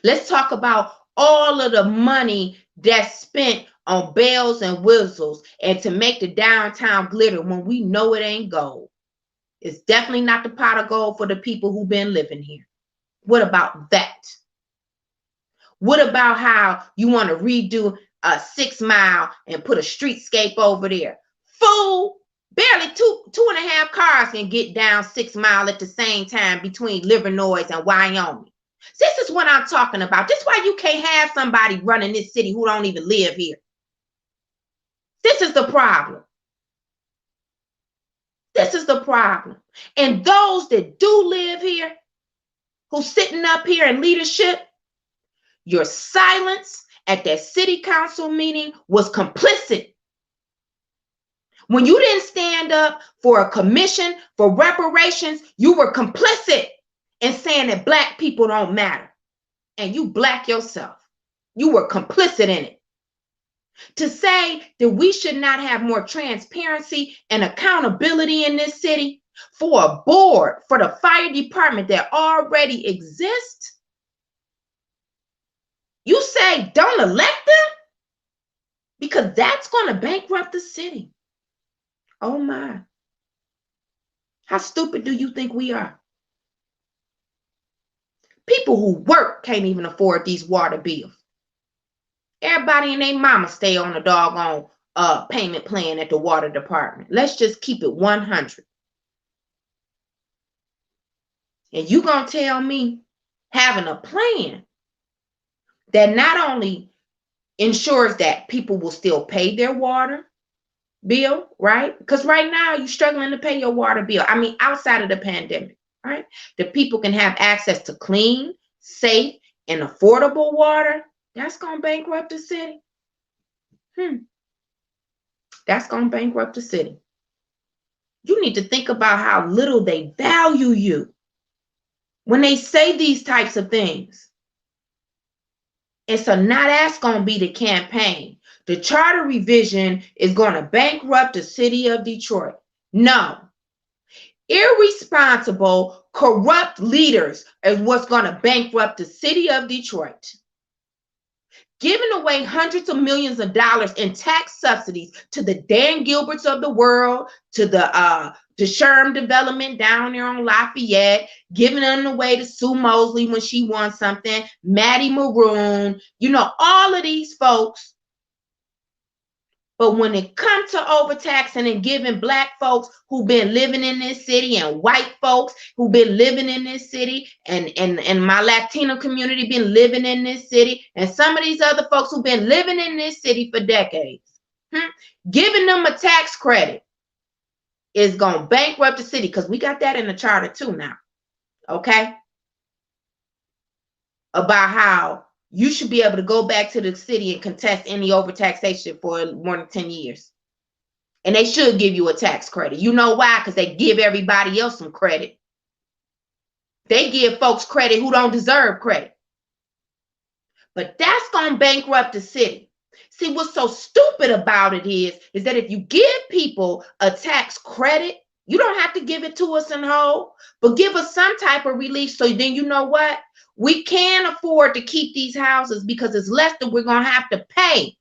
Let's talk about all of the money that's spent on bells and whistles and to make the downtown glitter when we know it ain't gold. It's definitely not the pot of gold for the people who've been living here. What about that? What about how you want to redo a 6 Mile and put a streetscape over there? Fool, barely two and a half cars can get down 6 Mile at the same time between Livernois and Wyoming. This is what I'm talking about. This is why you can't have somebody running this city who don't even live here. This is the problem. This is the problem. And those that do live here, who's sitting up here in leadership, your silence at that city council meeting was complicit. When you didn't stand up for a commission for reparations, you were complicit in saying that Black people don't matter. And you Black yourself. You were complicit in it. To say that we should not have more transparency and accountability in this city for a board, for the fire department that already exists, you say don't elect them? Because that's going to bankrupt the city. Oh my. How stupid do you think we are? People who work can't even afford these water bills. Everybody and their mama stay on a doggone payment plan at the water department. Let's just keep it 100. And you gonna tell me having a plan that not only ensures that people will still pay their water bill, right? Because right now you're struggling to pay your water bill. I mean, outside of the pandemic, right? That people can have access to clean, safe, and affordable water. That's gonna bankrupt the city. That's gonna bankrupt the city. You need to think about how little they value you when they say these types of things. And so now that's gonna be the campaign. The charter revision is gonna bankrupt the city of Detroit. No. Irresponsible, corrupt leaders is what's gonna bankrupt the city of Detroit. Giving away hundreds of millions of dollars in tax subsidies to the Dan Gilberts of the world, to the Sherm development down there on Lafayette, giving them away to Sue Mosley when she won something, Maddie Maroon, all of these folks. But when it comes to overtaxing and giving Black folks who've been living in this city and white folks who've been living in this city and my Latino community been living in this city and some of these other folks who've been living in this city for decades, giving them a tax credit is going to bankrupt the city, because we got that in the charter too now, okay? About how you should be able to go back to the city and contest any overtaxation for more than 10 years. And they should give you a tax credit. You know why? Because they give everybody else some credit. They give folks credit who don't deserve credit. But that's going to bankrupt the city. See, what's so stupid about it is that if you give people a tax credit, you don't have to give it to us in whole, but give us some type of relief. So then you know what? We can afford to keep these houses because it's less than we're going to have to pay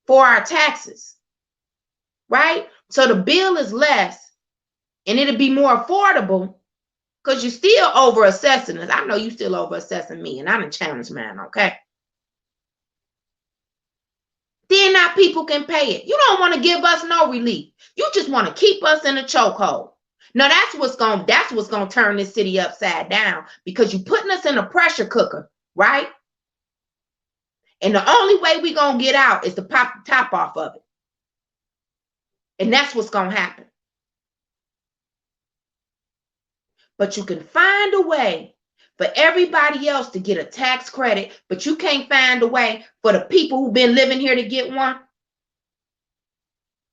for our taxes, right? So the bill is less and it'll be more affordable because you're still over assessing us. I know you still over assessing me, and I'm a challenge man, okay? Then our people can pay it. You don't want to give us no relief. You just want to keep us in a chokehold. Now that's what's gonna turn this city upside down, because you're putting us in a pressure cooker, right? And the only way we're gonna get out is to pop the top off of it. And that's what's gonna happen. But you can find a way for everybody else to get a tax credit, but you can't find a way for the people who've been living here to get one.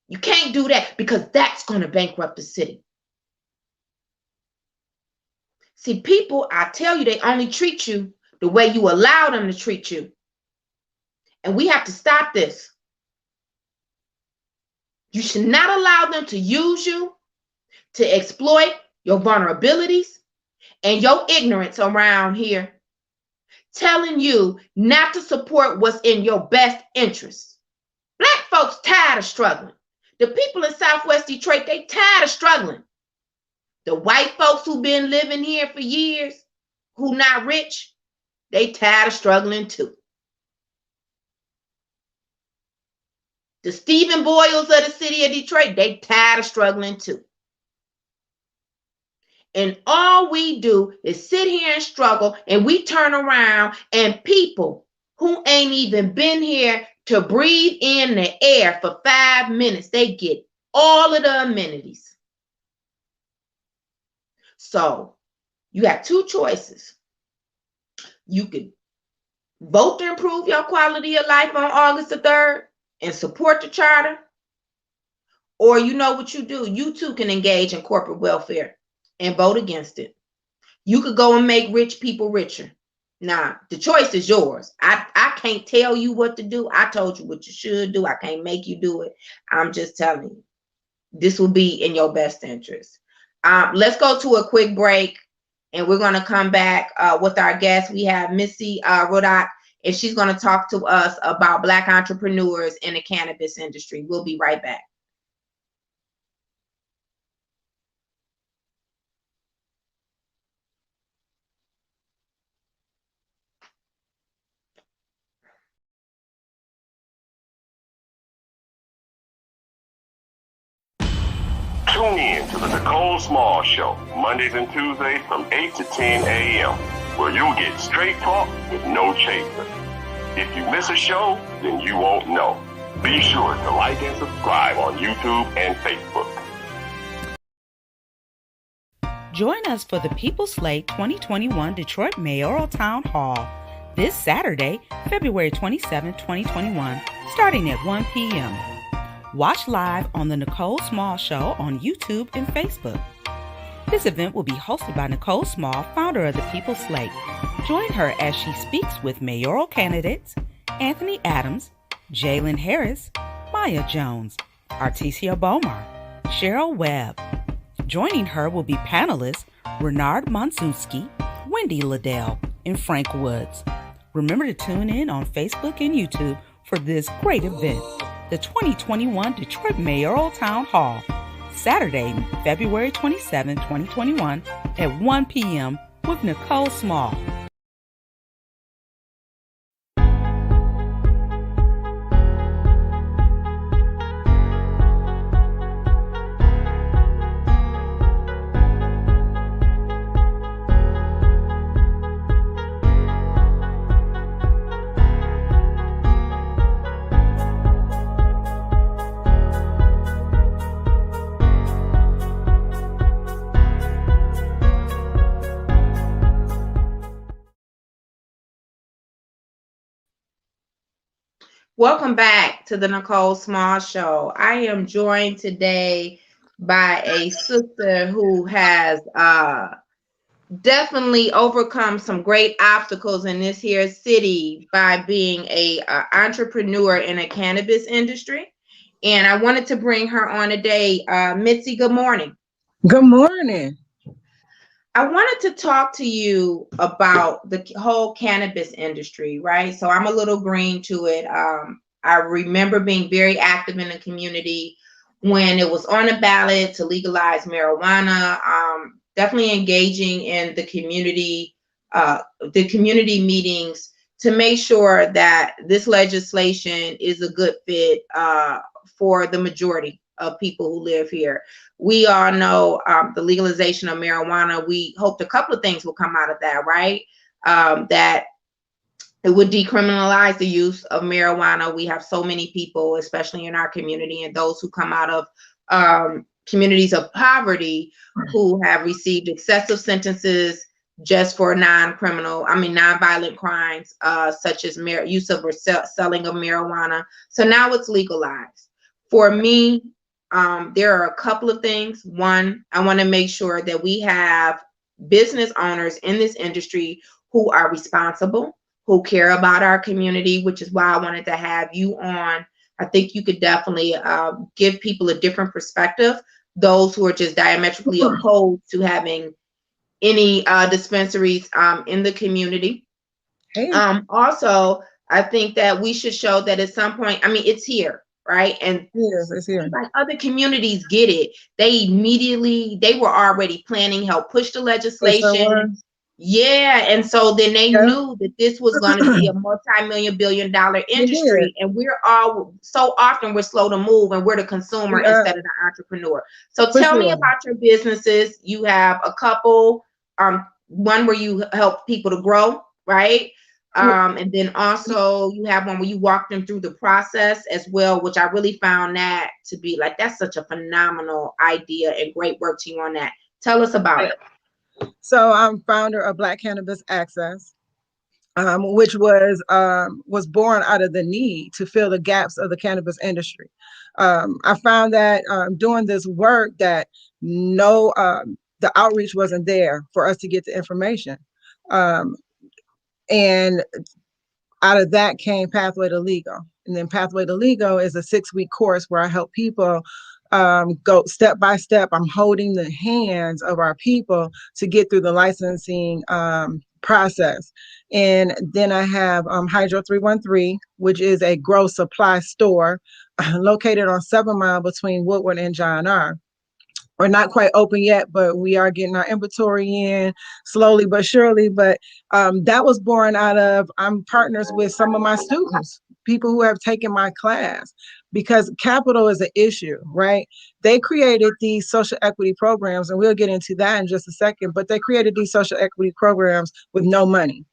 You can't do that, because that's gonna bankrupt the city. See, people, I tell you, they only treat you the way you allow them to treat you. And we have to stop this. You should not allow them to use you, to exploit your vulnerabilities and your ignorance around here, telling you not to support what's in your best interest. Black folks tired of struggling. The people in Southwest Detroit, they tired of struggling. The white folks who've been living here for years, who not rich, they tired of struggling too. The Stephen Boyles of the city of Detroit, they tired of struggling too. And all we do is sit here and struggle, and we turn around and people who ain't even been here to breathe in the air for 5 minutes, they get all of the amenities. So you have two choices. You could vote to improve your quality of life on August the 3rd and support the charter. Or you know what you do. You too can engage in corporate welfare and vote against it. You could go and make rich people richer. Now, the choice is yours. I can't tell you what to do. I told you what you should do. I can't make you do it. I'm just telling you. This will be in your best interest. Let's go to a quick break, and we're going to come back with our guest. We have Mitzi Ruddock, and she's going to talk to us about Black entrepreneurs in the cannabis industry. We'll be right back. Tune in to the Nicole Small Show, Mondays and Tuesdays from 8 to 10 a.m., where you'll get straight talk with no chaser. If you miss a show, then you won't know. Be sure to like and subscribe on YouTube and Facebook. Join us for the People's Slate 2021 Detroit Mayoral Town Hall this Saturday, February 27, 2021, starting at 1 p.m. Watch live on the Nicole Small Show on YouTube and Facebook. This event will be hosted by Nicole Small, founder of the People's Slate. Join her as she speaks with mayoral candidates Anthony Adams, Jalen Harris, Maya Jones, Artesia Bomar, Cheryl Webb. Joining her will be panelists Renard Monsuski, Wendy Liddell, and Frank Woods. Remember to tune in on Facebook and YouTube for this great event, the 2021 Detroit Mayoral Town Hall, Saturday, February 27, 2021 at 1 p.m. with Nicole Small. Welcome back to the Nicole Small Show. I am joined today by a sister who has definitely overcome some great obstacles in this here city by being a entrepreneur in a cannabis industry. And I wanted to bring her on today. Mitzi, good morning. Good morning. I wanted to talk to you about the whole cannabis industry, right? So I'm a little green to it. I remember being very active in the community when it was on the ballot to legalize marijuana, definitely engaging in the community meetings to make sure that this legislation is a good fit for the majority of people who live here. We all know the legalization of marijuana. We hoped a couple of things will come out of that, right? That it would decriminalize the use of marijuana. We have so many people, especially in our community, and those who come out of communities of poverty who have received excessive sentences just for non-violent crimes, such as use of or selling of marijuana. So now it's legalized. For me, there are a couple of things. One, I want to make sure that we have business owners in this industry who are responsible, who care about our community, which is why I wanted to have you on. I think you could definitely give people a different perspective, those who are just diametrically opposed to having any dispensaries in the community. Hey. Also, I think that we should show that at some point, it's here. Right. And yes, it's here. Like other communities get it. They were already planning, help push the legislation. Yeah, and so then they Yeah, knew that this was going to be a multi-million billion dollar they did. industry, and we're all so often we're slow to move, and we're the consumer We are, instead of the entrepreneur. So for tell me sure. about your businesses. You have a couple, one where you help people to grow, right? And then also you have one where you walk them through the process as well, which I really found that to be like that's such a phenomenal idea and great work to you on that. Tell us about it. So I'm founder of Black Cannabis Access, which was born out of the need to fill the gaps of the cannabis industry. I found that doing this work that the outreach wasn't there for us to get the information. Um, and out of that came Pathway to Legal. And then Pathway to Legal is a 6-week course where I help people go step by step. I'm holding the hands of our people to get through the licensing process. And then I have Hydro 313, which is a grow supply store located on 7 Mile between Woodward and John R. We're not quite open yet, but we are getting our inventory in slowly but surely. But that was born out of I'm partners with some of my students, people who have taken my class, because capital is an issue, right? They created these social equity programs, and we'll get into that in just a second, but they created these social equity programs with no money.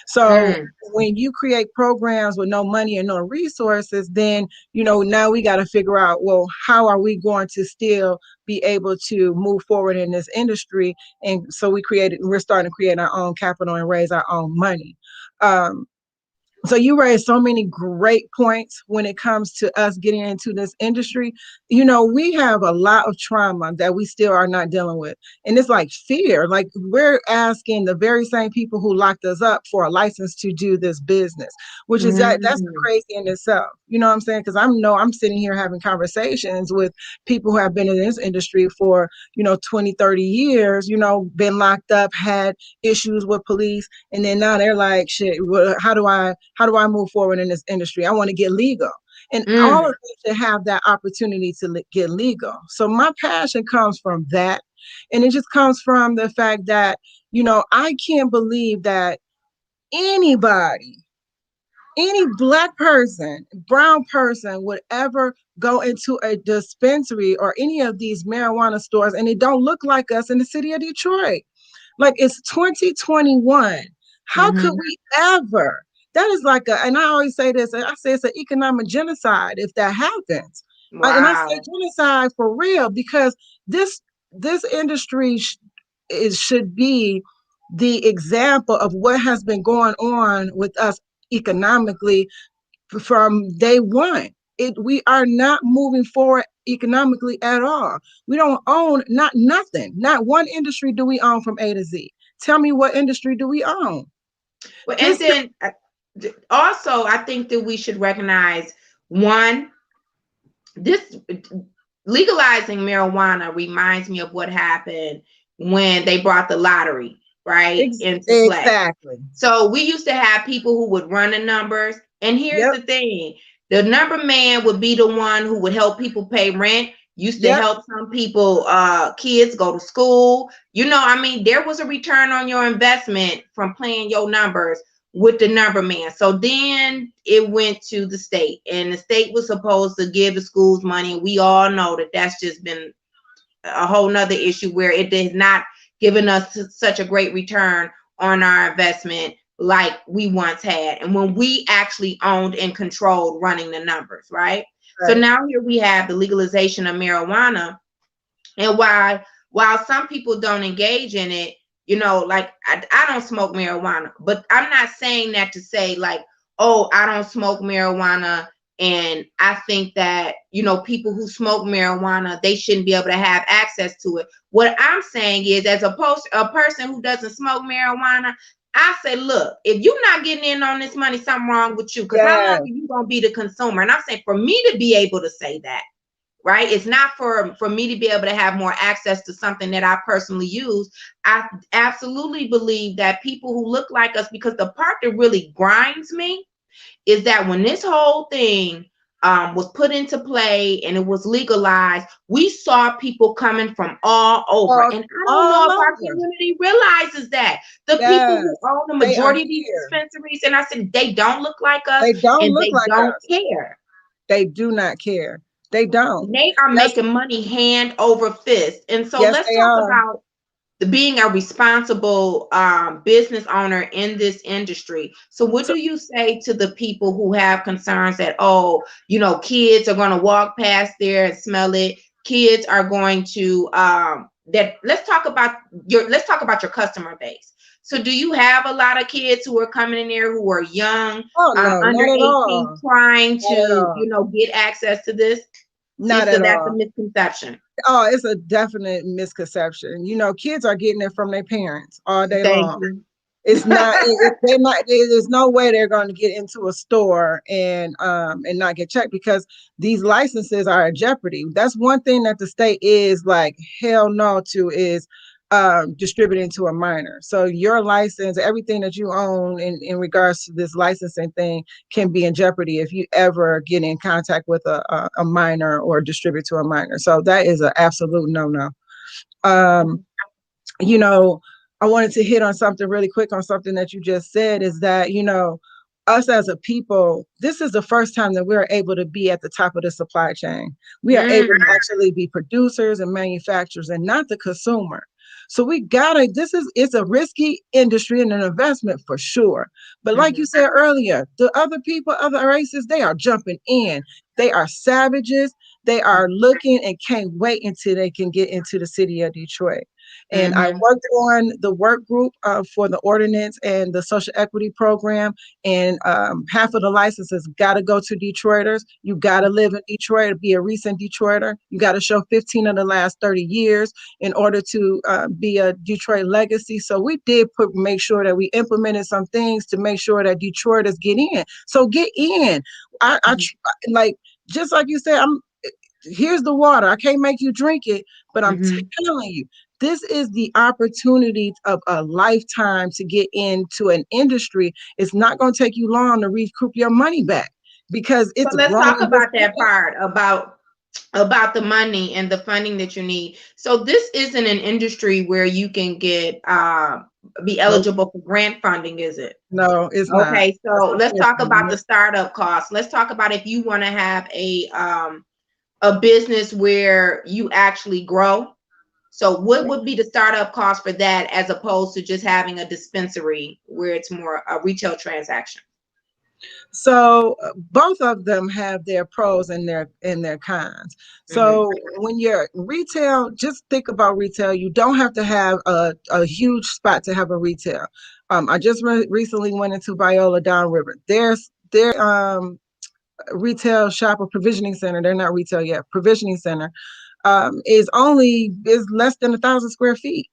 So Mm. when you create programs with no money and no resources, then now we got to figure out, well, how are we going to still be able to move forward in this industry? And so we're starting to create our own capital and raise our own money. So you raised so many great points when it comes to us getting into this industry. We have a lot of trauma that we still are not dealing with. And it's like fear. Like we're asking the very same people who locked us up for a license to do this business, which is that's Mm. crazy in itself. You know what I'm saying? Because I'm sitting here having conversations with people who have been in this industry for, 20, 30 years, been locked up, had issues with police, and then now they're like, shit, how do I move forward in this industry? I want to get legal. And all of Mm. them should have that opportunity to get legal. So my passion comes from that. And it just comes from the fact that, I can't believe that anybody, any Black person, brown person would ever go into a dispensary or any of these marijuana stores and it don't look like us in the city of Detroit. Like it's 2021. How could Mm-hmm. we ever? That is like and I always say this, I say it's an economic genocide if that happens. And I say Wow. genocide for real because this industry should be the example of what has been going on with us economically from day one. We are not moving forward economically at all. We don't own nothing. Not one industry do we own from A to Z. Tell me what industry do we own? Well, and This then also, I think that we should recognize one, this legalizing marijuana reminds me of what happened when they brought the lottery, right, into play. exactly. So we used to have people who would run the numbers. And here's Yep. the thing, the number man would be the one who would help people pay rent, used to Yep. help some people, kids go to school. I mean, there was a return on your investment from playing your numbers with the number man. So then it went to the state, and the state was supposed to give the schools money. And we all know that that's just been a whole nother issue where it has not given us such a great return on our investment like we once had, and when we actually owned and controlled running the numbers, right? So Right. now here we have the legalization of marijuana, and while some people don't engage in it, like I don't smoke marijuana, but I'm not saying that to say like, oh, I don't smoke marijuana and I think that people who smoke marijuana, they shouldn't be able to have access to it. What I'm saying is, as opposed to a person who doesn't smoke marijuana, I say, look, if you're not getting in on this money, something wrong with you, because how long Yes. are you gonna be the consumer? And I'm saying, for me to be able to say that, right, it's not for me to be able to have more access to something that I personally use. I absolutely believe that people who look like us, because the part that really grinds me is that when this whole thing was put into play and it was legalized, we saw people coming from all over. And I don't know if our community realizes that. The people who own the majority of these dispensaries, and I said, they don't look like us. They don't and look they like don't us. care. They do not care. They don't. They are making money hand over fist. And so let's talk about being a responsible business owner in this industry. So what do you say to the people who have concerns that, oh, you know, kids are going to walk past there and smell it. Kids are going to let's talk about your customer base. So do you have a lot of kids who are coming in there who are young, under 18, trying to, you know, get access to this? Not at all. That's a misconception. Oh, it's a definite misconception. You know, kids are getting it from their parents all day long. It's not. They're not. There's no way they're going to get into a store and not get checked, because these licenses are at jeopardy. That's one thing that the state is like hell no to, is distributing to a minor. So your license, everything that you own in regards to this licensing thing, can be in jeopardy if you ever get in contact with a minor or distribute to a minor. So that is an absolute no-no. You know, I wanted to hit on something really quick on something that you just said, is that, you know, us as a people, this is the first time that we're able to be at the top of the supply chain. We are able to actually be producers and manufacturers and not the consumer. So we gotta, it's a risky industry and an investment for sure. But like you said earlier, the other people, other races, they are jumping in. They are savages. They are looking and can't wait until they can get into the city of Detroit. And I worked on the work group for the ordinance and the social equity program. And half of the licenses got to go to Detroiters. You got to live in Detroit, be a recent Detroiter. You got to show 15 of the last 30 years in order to be a Detroit legacy. So we did make sure that we implemented some things to make sure that Detroiters get in. So get in. I like, just like you said, here's the water. I can't make you drink it, but I'm telling you, this is the opportunity of a lifetime to get into an industry. It's not going to take you long to recoup your money back, because it's. So let's talk about that part about the money and the funding that you need. So this isn't an industry where you can get be eligible for grant funding, is it? No, it's not. Okay, so let's talk about the startup costs. Let's talk about if you want to have a business where you actually grow. So what would be the startup cost for that, as opposed to just having a dispensary where it's more a retail transaction? So both of them have their pros and their cons. So when you're retail, just think about retail. You don't have to have a huge spot to have a retail. I just recently went into Viola downriver. Their retail shop or provisioning center, they're not retail yet, provisioning center, is less than 1,000 square feet.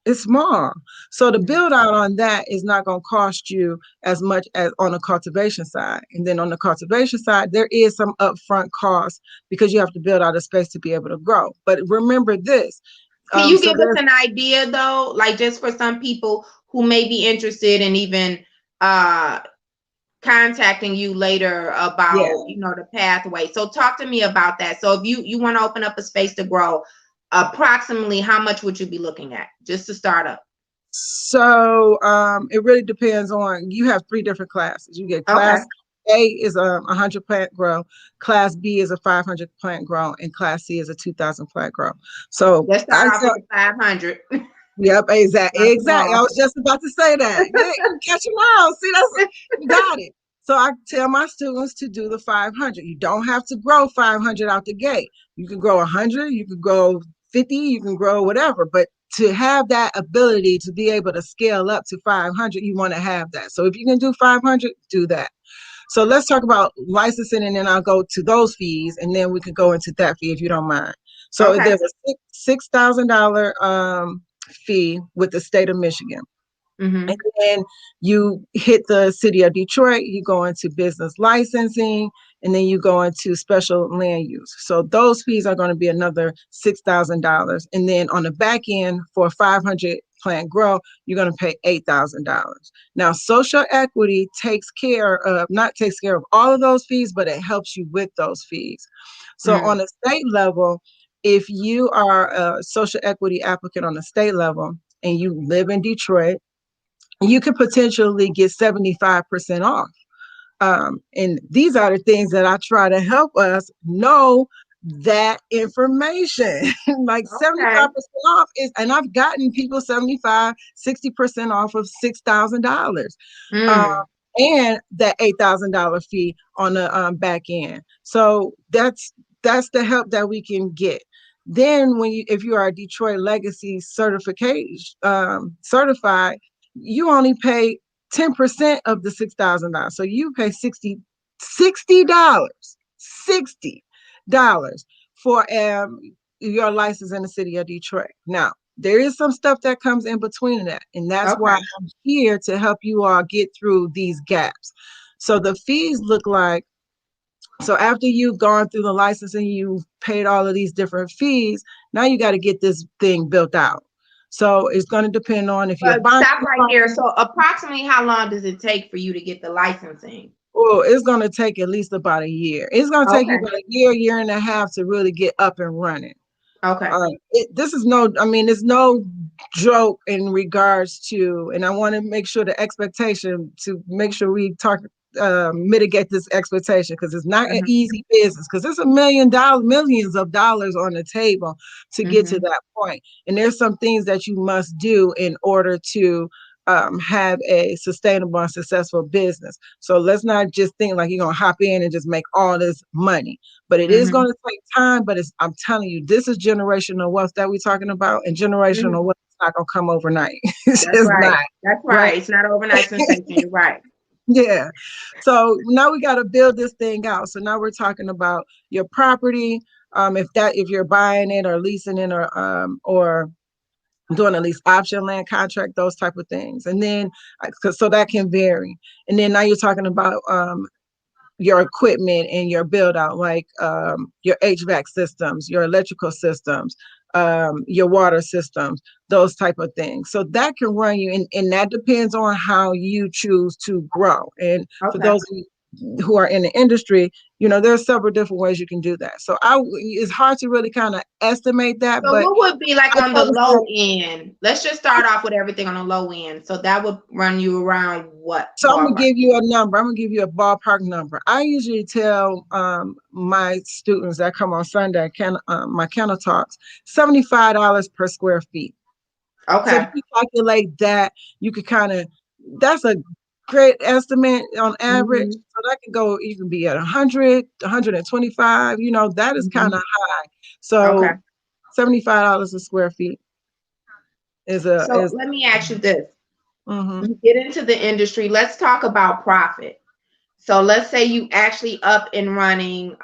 It's small. So the build out on that is not going to cost you as much as on the cultivation side. And then on the cultivation side, there is some upfront cost because you have to build out a space to be able to grow. But remember this. Can you give us an idea though, like just for some people who may be interested in even contacting you later about, you know, the pathway. So talk to me about that. So if you want to open up a space to grow, approximately how much would you be looking at just to start up? So it really depends on, you have 3 different classes. You get class A is a 100 plant grow, class B is a 500 plant grow, and class C is a 2,000 plant grow. So let's start off with 500. Yep, exactly. I was just about to say that. Yeah, you catch them all. See, you got it. So I tell my students to do the 500. You don't have to grow 500 out the gate. You can grow 100, you can grow 50, you can grow whatever. But to have that ability to be able to scale up to 500, you want to have that. So if you can do 500, do that. So let's talk about licensing, and then I'll go to those fees, and then we can go into that fee if you don't mind. So there's a $6,000 fee with the state of Michigan. And then you hit the city of Detroit, you go into business licensing, and then you go into special land use. So those fees are going to be another $6,000. And then on the back end for a 500 plant grow, you're going to pay $8,000. Now, social equity not takes care of all of those fees, but it helps you with those fees. So on a state level, if you are a social equity applicant on the state level and you live in Detroit, you could potentially get 75% off. And these are the things that I try to help us know that information. Like 75% off is, and I've gotten people 75, 60% off of $6,000. And that $8,000 fee on the back end. So that's the help that we can get. Then if you are a Detroit Legacy certified, you only pay 10% of the $6,000. So you pay $60 for your license in the city of Detroit. Now, there is some stuff that comes in between that, and that's why I'm here to help you all get through these gaps. So the fees look like, so after you've gone through the licensing, you've paid all of these different fees, now you got to get this thing built out. So it's going to depend on if you're buying. Stop right here. So approximately how long does it take for you to get the licensing? Well, it's going to take at least about a year. It's going to take you about a year and a half to really get up and running. Okay. It's no joke in regards to, and I want to make sure the expectation, to make sure we mitigate this expectation, because it's not an easy business, because it's millions of dollars on the table to get to that point. And there's some things that you must do in order to have a sustainable and successful business. So let's not just think like you're going to hop in and just make all this money, but it is going to take time. But I'm telling you, this is generational wealth that we're talking about, and generational wealth is not going to come overnight. That's right. That's right. It's not overnight sensation. You're right. Yeah. So now we got to build this thing out. So now we're talking about your property. If you're buying it or leasing it or doing a lease option land contract, those type of things. And then, so that can vary. And then now you're talking about your equipment and your build out, like your HVAC systems, your electrical systems, your water systems, those type of things. So that can run you, and that depends on how you choose to grow. And for those of you who are in the industry, there are several different ways you can do that. So it's hard to really kind of estimate that. So what would be like on the low end? Let's just start off with everything on the low end. So that would run you around what? So I'm gonna give you a number. I'm gonna give you a ballpark number. I usually tell my students that come on Sunday, my kennel talks, $75 per square feet. Okay. So if you calculate that, you could that's a great estimate on average. So that can go even be at 100, 125, that is kind of high. So $75 a square feet let me ask you this. You get into the industry, let's talk about profit. So let's say you actually up and running,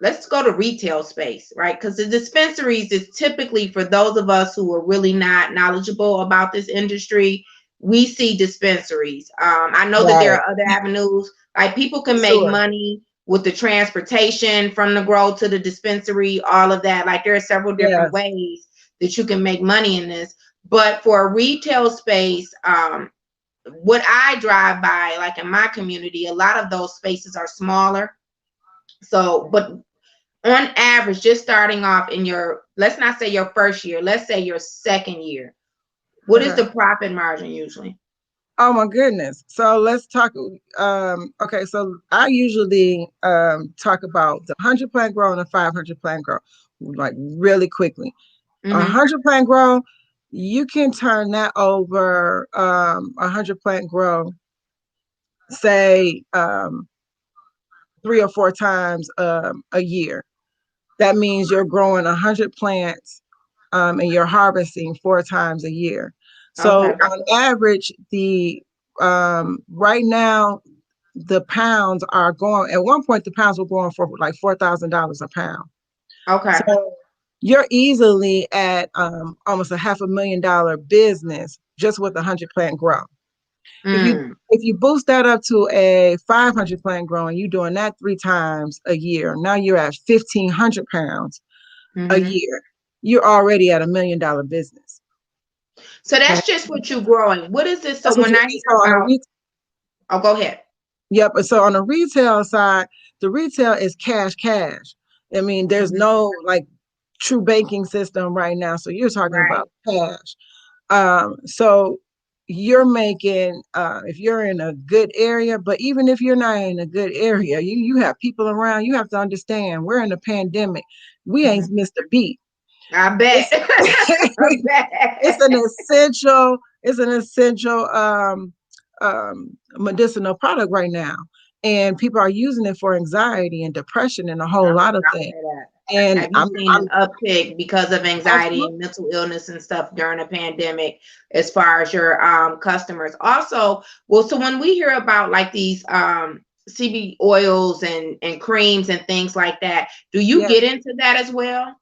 let's go to retail space, right? Because the dispensaries is typically, for those of us who are really not knowledgeable about this industry, we see dispensaries. I know that there are other avenues, like people can make money with the transportation from the grow to the dispensary, all of that. Like there are several different ways that you can make money in this. But for a retail space, what I drive by, like in my community, a lot of those spaces are smaller. So, but on average, just starting off in let's not say your first year, let's say your second year, what is the profit margin usually? Oh my goodness. So let's talk. Okay. So I usually talk about the 100 plant grow and the 500 plant grow, like really quickly. 100 plant grow, you can turn that over 100 plant grow, say 3 or 4 times a year. That means you're growing 100 plants and you're harvesting 4 times a year. So on average, the right now the pounds are going. At one point, the pounds were going for like $4,000 a pound. Okay. So you're easily at almost a $500,000 business just with 100 plant grow. If you boost that up to a 500 plant growing, you're doing that 3 times a year. Now you're at 1,500 pounds a year. You're already at $1 million business. So that's just what you're growing. What is this? So That's what when I hear about, oh, go ahead. Yep. So on the retail side, the retail is cash. I mean, there's no like true banking system right now. So you're talking about cash. So you're making, if you're in a good area, but even if you're not in a good area, you have people around, you have to understand we're in a pandemic. We ain't missed a beat. I bet. It's an essential medicinal product right now. And people are using it for anxiety and depression and a whole lot of things. And have you seen an uptick because of anxiety and mental illness and stuff during a pandemic as far as your customers? Also, well, so when we hear about like these CBD oils and creams and things like that, do you get into that as well?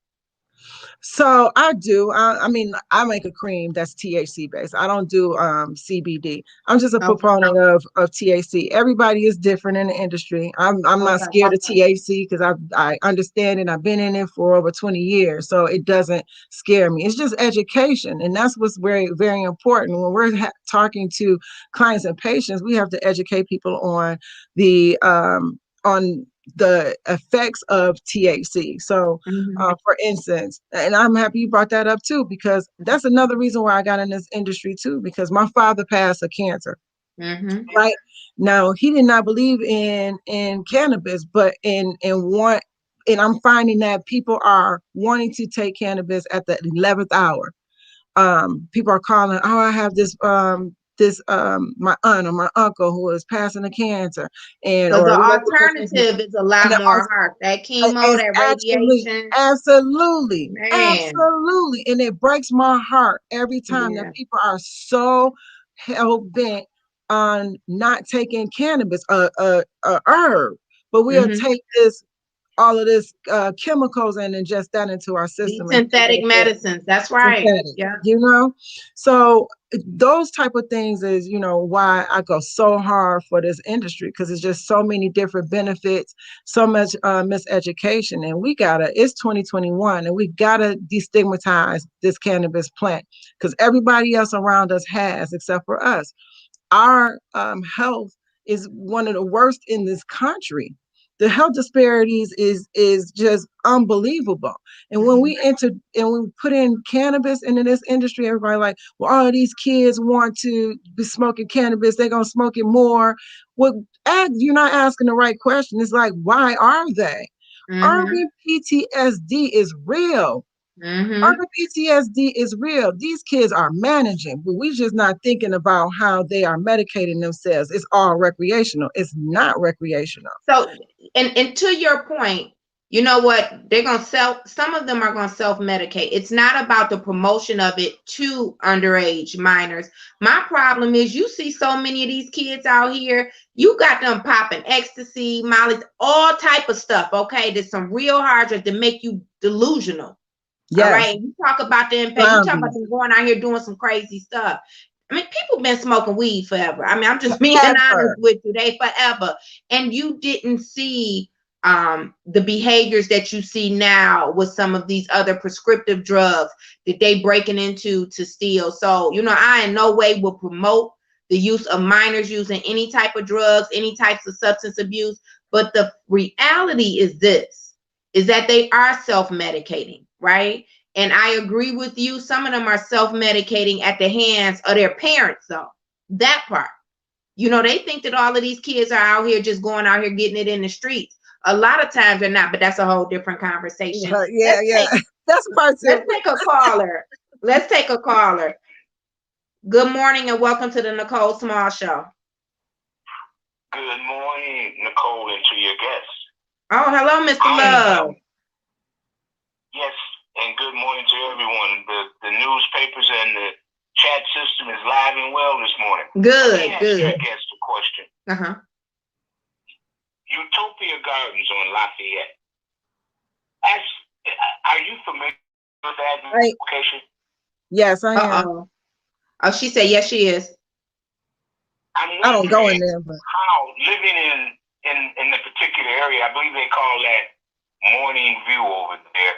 So I do. I mean, I make a cream that's THC based. I don't do CBD. I'm just a proponent of THC. Everybody is different in the industry. I'm not scared of THC because I understand it. I've been in it for over 20 years, so it doesn't scare me. It's just education, and that's what's very, very important when we're talking to clients and patients. We have to educate people on the effects of THC. So, for instance, and I'm happy you brought that up too, because that's another reason why I got in this industry too, because my father passed of cancer. Right now, he did not believe in cannabis, but and I'm finding that people are wanting to take cannabis at the 11th hour. People are calling, oh, I have this my aunt or my uncle who is passing of cancer, and so the alternative is a lot more harsh. That chemo, that radiation, absolutely, and it breaks my heart every time that people are so hell bent on not taking cannabis, a herb, but we'll take all of this chemicals and ingest that into our system. Synthetic medicines. That's right. Yeah. So those type of things is, why I go so hard for this industry, because it's just so many different benefits, so much miseducation. And it's 2021 and we gotta destigmatize this cannabis plant, because everybody else around us has, except for us. Our health is one of the worst in this country. The health disparities is just unbelievable. And when we put in cannabis into this industry, everybody like, well, all of these kids want to be smoking cannabis, they're gonna smoke it more. Well, you're not asking the right question. It's like, why are they? Urban PTSD is real. Urban PTSD is real. These kids are managing, but we're just not thinking about how they are medicating themselves. It's all recreational. It's not recreational. So, and to your point, you know what? Some of them are going to self-medicate. It's not about the promotion of it to underage minors. My problem is you see so many of these kids out here, you got them popping ecstasy, Molly, all type of stuff. Okay. There's some real hard drugs that make you delusional. Yes. All right. You talk about them, you talk about them going out here doing some crazy stuff. I mean, people been smoking weed forever. I mean, I'm just being honest with you. They forever. And you didn't see the behaviors that you see now with some of these other prescriptive drugs that they breaking into to steal. So, I in no way will promote the use of minors using any type of drugs, any types of substance abuse. But the reality is that they are self-medicating, right? And I agree with you. Some of them are self-medicating at the hands of their parents, though. That part. They think that all of these kids are out here just going out here getting it in the streets. A lot of times they're not, but that's a whole different conversation. That's part two. Let's take a caller. Good morning and welcome to the Nicole Small Show. Good morning, Nicole, and to your guests. Oh, hello, Mr. Love. Yes, and good morning to everyone. The newspapers and the chat system is live and well this morning. Good. I guess the question. Utopia Gardens on Lafayette. Are you familiar with that location? Yes, I am. Oh, she said yes, she is. I don't go in there, but how living in the particular area, I believe they call that Morning View over there.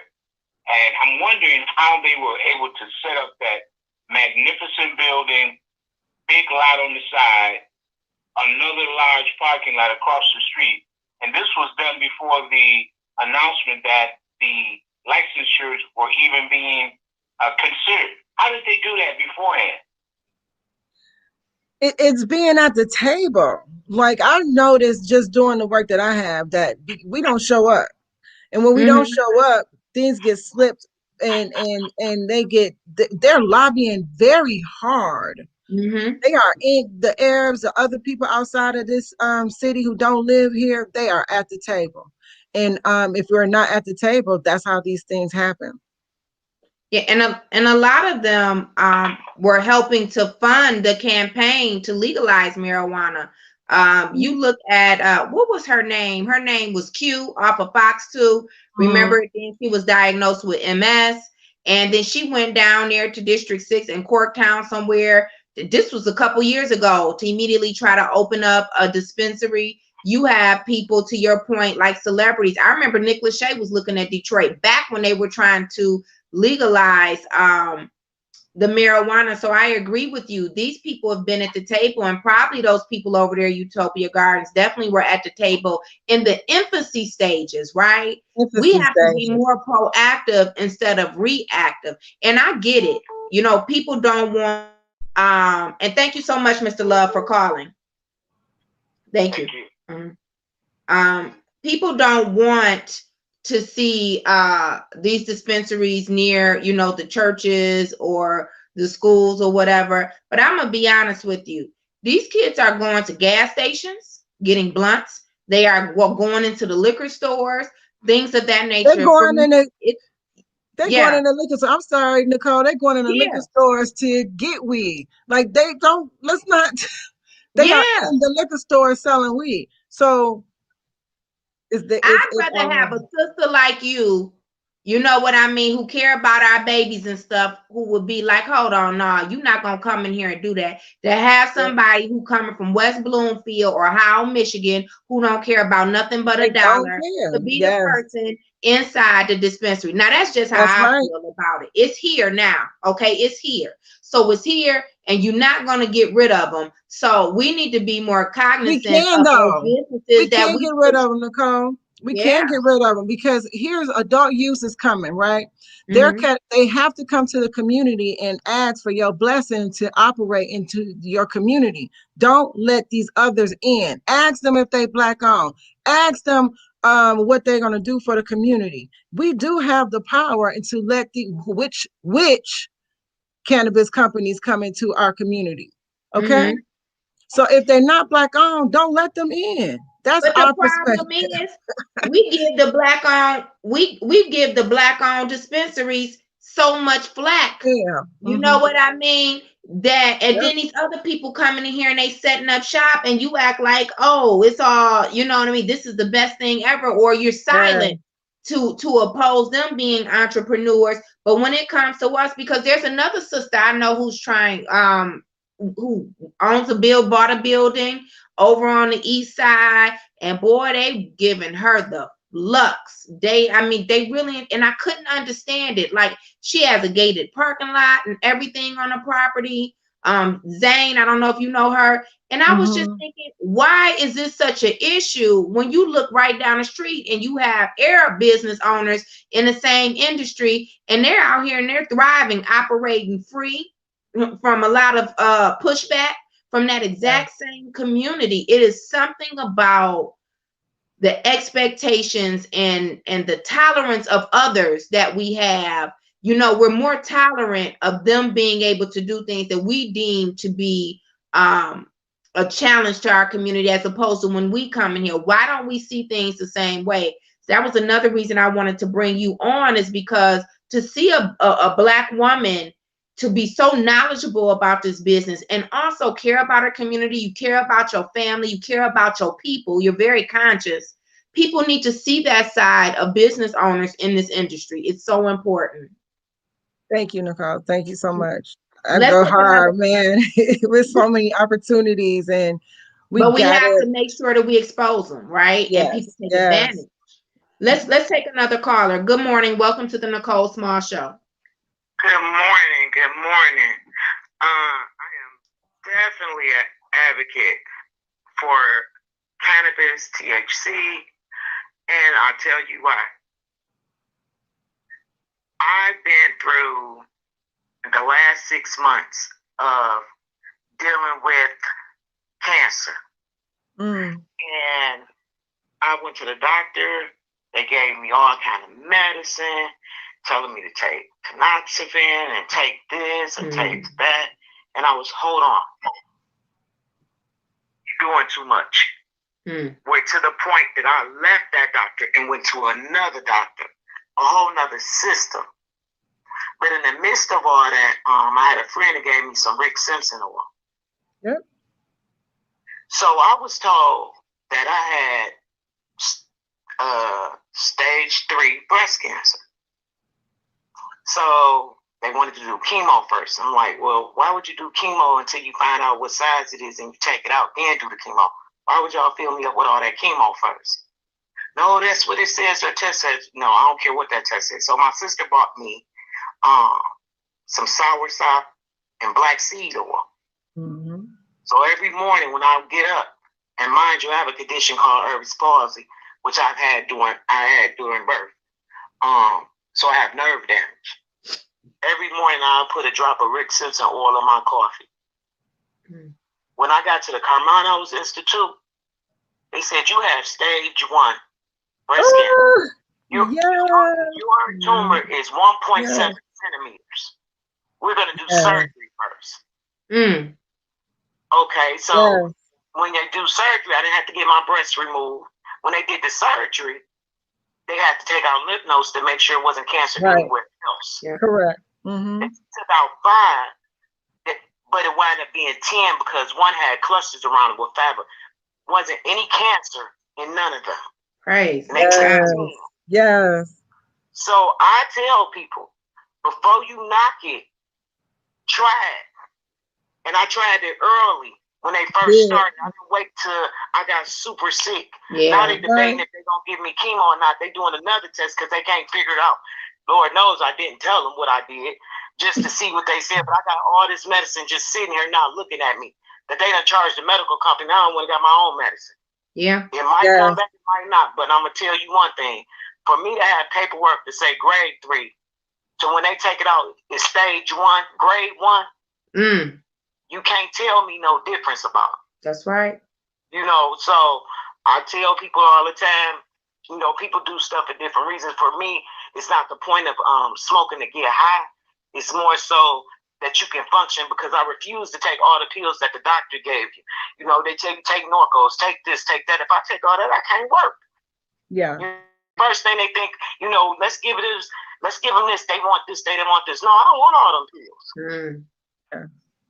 And I'm wondering how they were able to set up that magnificent building, big lot on the side, another large parking lot across the street. And this was done before the announcement that the licensures were even being considered. How did they do that beforehand? it's being at the table. Like I noticed just doing the work that I have that we don't show up. And when we don't show up, things get slipped and they're lobbying very hard. They are in the Arabs, the other people outside of this city who don't live here, they are at the table. And if we're not at the table, that's how these things happen. Yeah, and a lot of them were helping to fund the campaign to legalize marijuana. You look at what was her name? Her name was Q off of Fox 2. Remember, then she was diagnosed with MS, and then she went down there to District 6 in Corktown somewhere. This was a couple years ago to immediately try to open up a dispensary. You have people, to your point, like celebrities. I remember Nick Lachey was looking at Detroit back when they were trying to legalize the marijuana. So I agree with you. These people have been at the table, and probably those people over there, Utopia Gardens, definitely were at the table in the infancy stages, right? We have to be more proactive instead of reactive. And I get it. You know, people don't want, and thank you so much, Mr. Love, for calling. Thank you. People don't want to see these dispensaries near, you know, the churches or the schools or whatever. But I'm gonna be honest with you. These kids are going to gas stations, getting blunts. They are going into the liquor stores, things of that nature. They're going in the liquor store. I'm sorry, Nicole. They're going in the liquor stores to get weed. Like they don't. Let's not. They are in the liquor store selling weed. So. I'd rather have a sister like you know what I mean, who care about our babies and stuff, who would be like, hold on, nah, you're not gonna come in here and do that. To have somebody who coming from West Bloomfield or Howell, Michigan, who don't care about nothing but a dollar to be the person inside the dispensary. Now that's just how I feel about it. It's here now, okay? It's here. So it's here, and you're not gonna get rid of them. So we need to be more cognizant of those businesses. We can't get rid of them, Nicole. We can't get rid of them because here's adult use is coming, right? They have to come to the community and ask for your blessing to operate into your community. Don't let these others in. Ask them if they Black owned. Ask them what they're going to do for the community. We do have the power to let which cannabis companies come into our community. Okay. So if they're not Black owned, don't let them in. That's our problem is we give the Black owned we give the Black owned dispensaries so much flack. You know what I mean? That and then these other people coming in here and they setting up shop and you act like, oh, it's all, you know what I mean? This is the best thing ever, or you're silent to oppose them being entrepreneurs. But when it comes to us, because there's another sister I know who's trying, who owns bought a building over on the east side, and boy, they giving her the lux. They really, and I couldn't understand it. Like, she has a gated parking lot and everything on the property. Zane, I don't know if you know her. And I was just thinking, why is this such an issue when you look right down the street and you have Arab business owners in the same industry, and they're out here and they're thriving, operating free from a lot of pushback from that exact same community. It is something about the expectations and the tolerance of others that we have. You know, we're more tolerant of them being able to do things that we deem to be a challenge to our community, as opposed to when we come in here. Why don't we see things the same way? That was another reason I wanted to bring you on, is because to see a Black woman to be so knowledgeable about this business and also care about our community, you care about your family, you care about your people, you're very conscious. People need to see that side of business owners in this industry. It's so important. Thank you, Nicole. Thank you so much. I Let's go take another, hard, man, with so many opportunities, and but we have gotta, to make sure that we expose them, right? And people yes, take yes. advantage. Let's take another caller. Good morning. Welcome to the Nicole Small Show. Good morning. Good morning. I am definitely an advocate for cannabis, THC, and I'll tell you why. I've been through the last 6 months of dealing with cancer. And I went to the doctor. They gave me all kind of medicine, telling me to take tamoxifen and take this and take that. And I was, hold on, you're doing too much. Went to the point that I left that doctor and went to another doctor, a whole nother system. But in the midst of all that, I had a friend that gave me some Rick Simpson oil. Yep. So I was told that I had stage 3 breast cancer. So they wanted to do chemo first. I'm like, well, why would you do chemo until you find out what size it is and you take it out, then do the chemo? Why would y'all fill me up with all that chemo first? No, that's what it says. The test says. No, I don't care what that test says. So my sister bought me some soursop and black seed oil. So every morning when I get up, and mind you, I have a condition called Irving's palsy, which I had during birth. So I have nerve damage. Every morning I'll put a drop of Rick Simpson oil in my coffee. When I got to the Carmanos Institute, they said you have stage 1 breast cancer. Your tumor is 1.7 centimeters. We're going to do surgery first. Okay, so when they do surgery, I didn't have to get my breast removed. When they did the surgery, they had to take out lymph nodes to make sure it wasn't cancer anywhere else. Yeah, correct. It took out 5, but it wound up being 10 because one had clusters around it with fiber. Wasn't any cancer in none of them. Praise. Yes. So I tell people, before you knock it, try it. And I tried it early when they first started. I didn't wait till I got super sick. Now they debating if they're going to give me chemo or not. They doing another test because they can't figure it out. Lord knows I didn't tell them what I did just to see what they said. But I got all this medicine just sitting here now looking at me. That they done charged the medical company. Now I want to get my own medicine. Yeah. It might come back, it might not. But I'm going to tell you one thing. For me to have paperwork to say grade 3, so when they take it out, it's stage 1, grade 1. You can't tell me no difference about it. That's right. You know, so I tell people all the time, you know, people do stuff for different reasons. For me, it's not the point of smoking to get high. It's more so that you can function, because I refuse to take all the pills that the doctor gave you. You know, they take Norcos, take this, take that. If I take all that, I can't work. Yeah. First thing they think, you know, let's give them this. They want this, they don't want this. No, I don't want all them pills.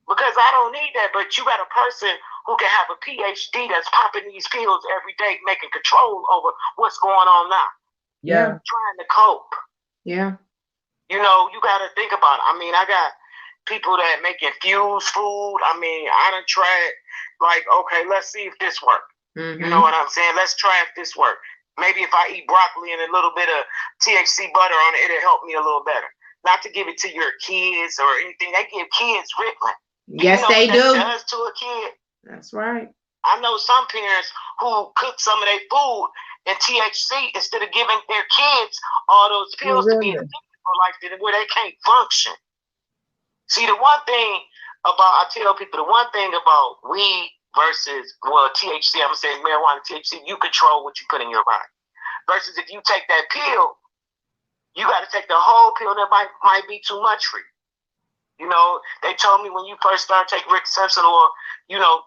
Because I don't need that. But you got a person who can have a PhD that's popping these pills every day, making control over what's going on now. Yeah. Trying to cope. Yeah. You know, you got to think about it. I mean, I got people that make infused food. I mean, I done tried, like, okay, let's see if this works. You know what I'm saying? Let's try if this works. Maybe if I eat broccoli and a little bit of THC butter on it, it'll help me a little better. Not to give it to your kids or anything. They give kids Ritalin. Yes, you know they do. What that does to a kid? That's right. I know some parents who cook some of their food in THC instead of giving their kids all those pills to be addicted for life, where they can't function. See, the one thing about weed versus, well, THC, I'm saying marijuana, THC, you control what you put in your body. Versus if you take that pill, you got to take the whole pill, and it might be too much for you. You know, they told me when you first start taking Rick Simpson oil, you know,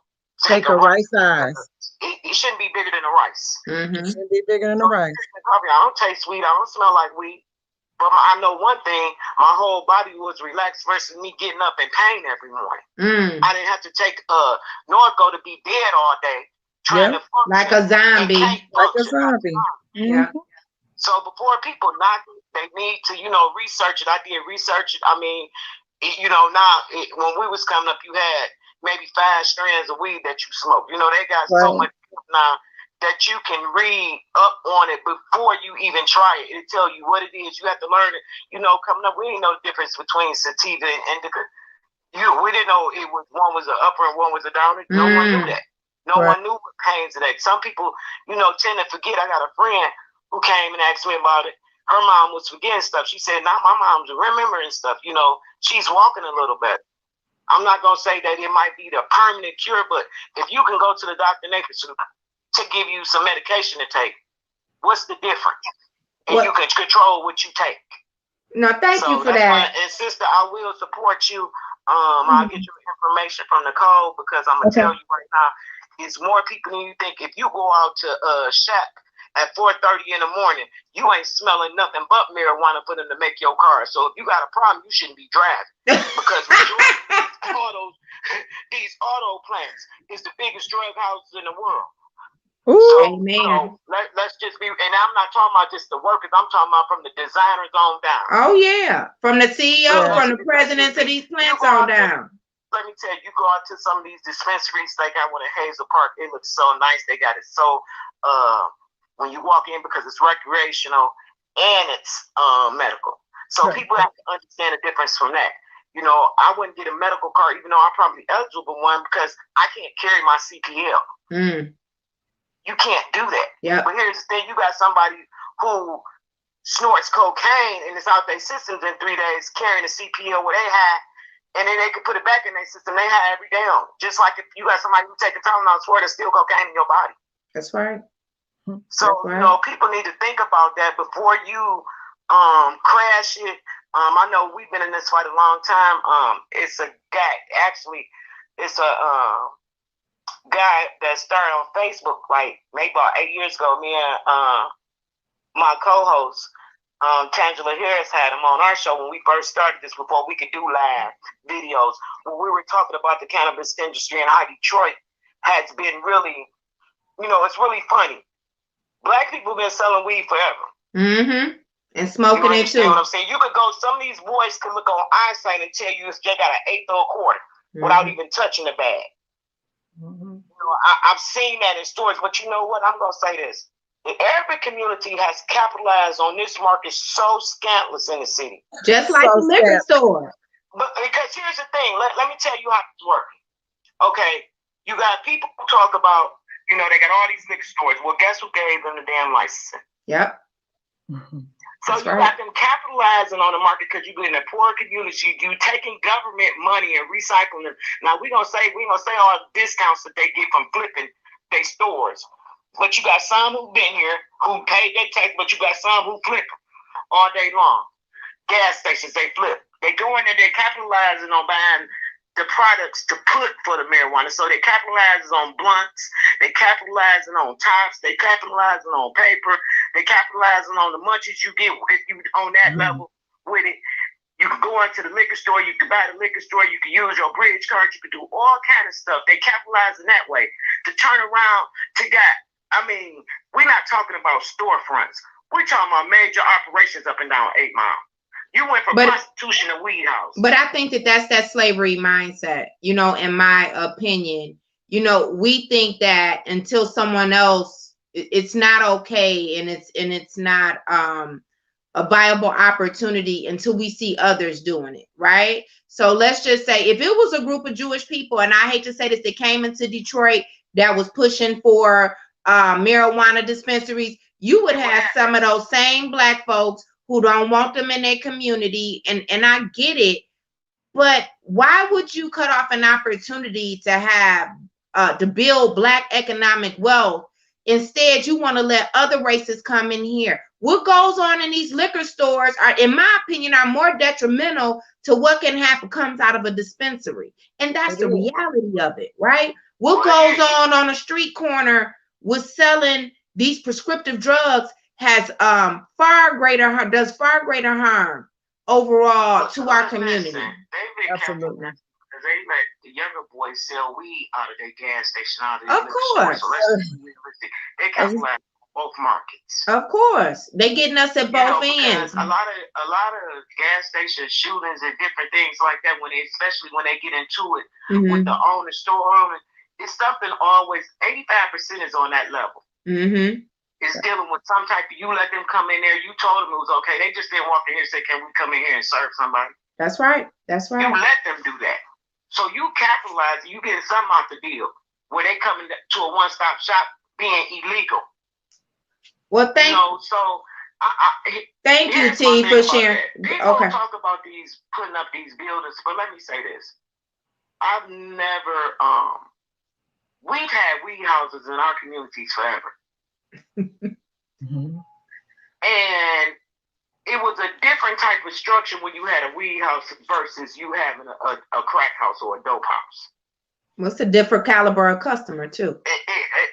take a rice size. It shouldn't be bigger than a rice. It shouldn't be bigger than a rice. I don't taste sweet. I don't smell like weed. But I know one thing, my whole body was relaxed versus me getting up in pain every morning. I didn't have to take Norco to be dead all day trying to function. Like a zombie. Like a zombie. Yeah. So before people knock it, they need to, you know, research it. I did research it. I mean, when we was coming up, you had maybe 5 strands of weed that you smoked. They got so much now that you can read up on it before you even try it. It tell you what it is. You have to learn it. Coming up, we didn't know the difference between sativa and indica. We didn't know one was an upper and one was a downer. No one knew that. No one knew what pains of that. Some people, tend to forget. I got a friend who came and asked me about it. Her mom was forgetting stuff. She said, "Now my mom's remembering stuff. She's walking a little better." I'm not gonna say that it might be the permanent cure, but if you can go to the doctor next to give you some medication to take, what's the difference? And you can control what you take. No, thank you for that. And sister, I will support you. I'll get you information from Nicole, because I'm gonna tell you right now, it's more people than you think. If you go out to Shack at 4:30 in the morning, you ain't smelling nothing but marijuana for them to make your car. So if you got a problem, you shouldn't be driving, because these auto plants is the biggest drug houses in the world. Amen. Let's just be, and I'm not talking about just the workers. I'm talking about from the designers on down. Oh yeah, from the CEO, from the presidents of these plants on down. Let me tell you, you go out to some of these dispensaries they got one in Hazel Park. It looks so nice. They got it so when you walk in, because it's recreational and it's medical. So people have to understand the difference from that. I wouldn't get a medical card, even though I'm probably eligible one, because I can't carry my CPL. You can't do that. Yeah. But here's the thing: you got somebody who snorts cocaine and it's out their systems in 3 days carrying a CPL where they have, and then they can put it back in their system. They have every day on. Just like if you got somebody who take a Tylenol, swear there's still cocaine in your body. That's right. So people need to think about that before you crash it. I know we've been in this fight a long time. It's a guy, actually, it's a guy that started on Facebook like maybe about 8 years ago. Me and my co-host Tangela Harris had him on our show when we first started this, before we could do live videos, when we were talking about the cannabis industry and how Detroit has been really, it's really funny. Black people have been selling weed forever. And smoking it too. You know what I'm saying? You could go, some of these boys can look on eyesight and tell you if they got an eighth or a quarter without even touching the bag. I've seen that in stores, but you know what? I'm going to say this. The Arabic community has capitalized on this market so scantless in the city. Just like the liquor store. But because here's the thing, let me tell you how it's working. Okay, you got people who talk about, they got all these liquor stores. Well, guess who gave them the damn license? Yep. So you got them capitalizing on the market because you in a poor community. You taking government money and recycling them. Now we gonna say all the discounts that they get from flipping their stores, but you got some who been here who paid their tax, but you got some who flip all day long. Gas stations, they flip. They go in there, they're capitalizing on buying the products to put for the marijuana. So they capitalizing on blunts, they capitalizing on tops, they capitalizing on paper, they capitalizing on the munchies you get if you on that level with it. You can go into the liquor store, you can buy the liquor store, you can use your bridge card, you can do all kind of stuff. They capitalizing that way. To turn around we're not talking about storefronts. We're talking about major operations up and down 8 Mile. You went from prostitution to weed house. But I think that's that slavery mindset, in my opinion. We think that until someone else, it's not okay, and it's not a viable opportunity until we see others doing it, right? So let's just say if it was a group of Jewish people, and I hate to say this, that came into Detroit that was pushing for marijuana dispensaries, you would have some of those same Black folks who don't want them in their community, and I get it, but why would you cut off an opportunity to have to build Black economic wealth? Instead, you want to let other races come in here. What goes on in these liquor stores in my opinion, are more detrimental to what comes out of a dispensary. And that's the reality of it, right? What goes on a street corner with selling these prescriptive drugs does far greater harm overall to our community. Absolutely. They let the younger boys sell weed out of their gas station. Of course. So let's be realistic. They capitalize on both markets. Of course, they getting us at both ends. A lot of gas station shootings and different things like that, especially when they get into it with the owner, store owner, it's something always 85% is on that level. It's dealing with some type of, you let them come in there, you told them it was okay. They just didn't walk in here and say, can we come in here and serve somebody? That's right. You let them do that. So you capitalize, you getting something out the deal where they coming to a one-stop shop being illegal. Well, thank you, T, for sharing. People talk about putting up these buildings, but let me say this. I've never, we've had weed houses in our communities forever. And it was a different type of structure when you had a weed house versus you having a crack house or a dope house. What's a different caliber of customer too?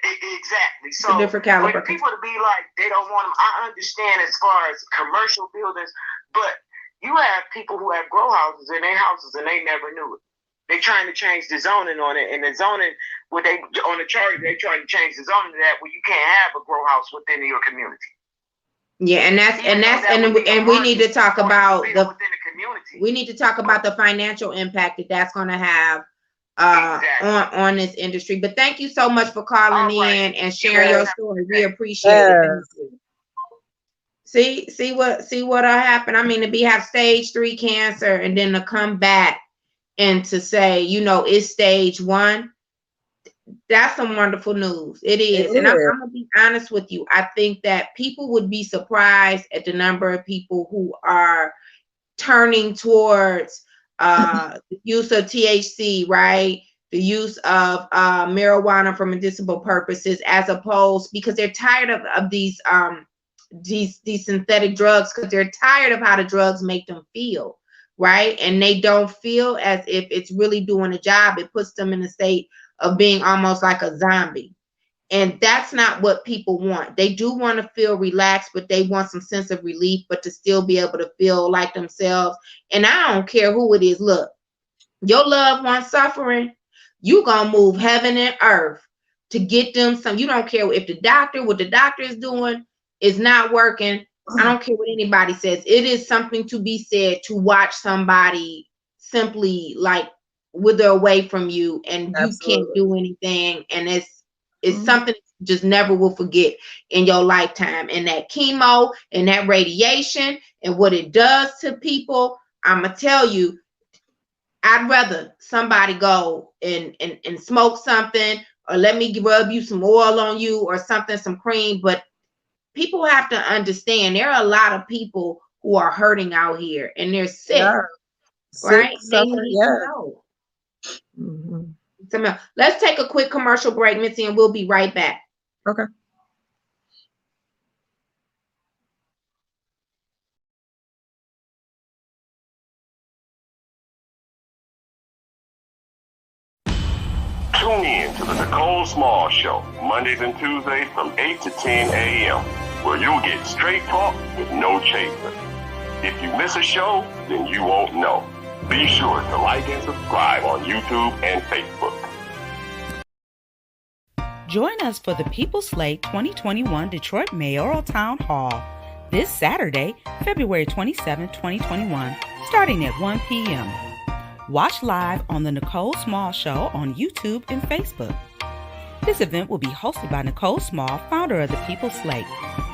Exactly. So different caliber. For people to be like they don't want them, I understand as far as commercial buildings, but you have people who have grow houses in their houses and they never knew it. They're trying to change the zoning on it, and the zoning, on the charter, they're trying to change the zoning to that where you can't have a grow house within your community. Yeah, and we need to talk about we need to talk about the financial impact that's going to have on this industry. But thank you so much for calling in and sharing your story. We appreciate it. See what happened. I mean, to have stage 3 cancer and then to come back and to say, it's stage 1, that's some wonderful news. It is. And I'm going to be honest with you. I think that people would be surprised at the number of people who are turning towards the use of THC, right? The use of marijuana for medicinal purposes, as opposed, because they're tired of these synthetic drugs, because they're tired of how the drugs make them feel. Right? And they don't feel as if it's really doing a job. It puts them in a state of being almost like a zombie. And that's not what people want. They do want to feel relaxed, but they want some sense of relief, but to still be able to feel like themselves. And I don't care who it is. Look, your loved one suffering, you gonna move heaven and earth to get them some. You don't care if what the doctor is doing is not working. I don't care what anybody says. It is something to be said to watch somebody simply like wither away from you, and you can't do anything. And it's something you just never will forget in your lifetime. And that chemo and that radiation and what it does to people, I'm gonna tell you, I'd rather somebody go and smoke something, or let me rub you some oil on you or something, some cream, but people have to understand there are a lot of people who are hurting out here and they're sick, right? They need to know. Let's take a quick commercial break, Mitzi, and we'll be right back. Okay. Tune in to the Nicole Small Show, Mondays and Tuesdays from 8 to 10 a.m., where you'll get straight talk with no chaser. If you miss a show, then you won't know. Be sure to like and subscribe on YouTube and Facebook. Join us for the People's Slate 2021 Detroit Mayoral Town Hall this Saturday, February 27, 2021, starting at 1 p.m. Watch live on the Nicole Small Show on YouTube and Facebook. This event will be hosted by Nicole Small, founder of the People's Slate.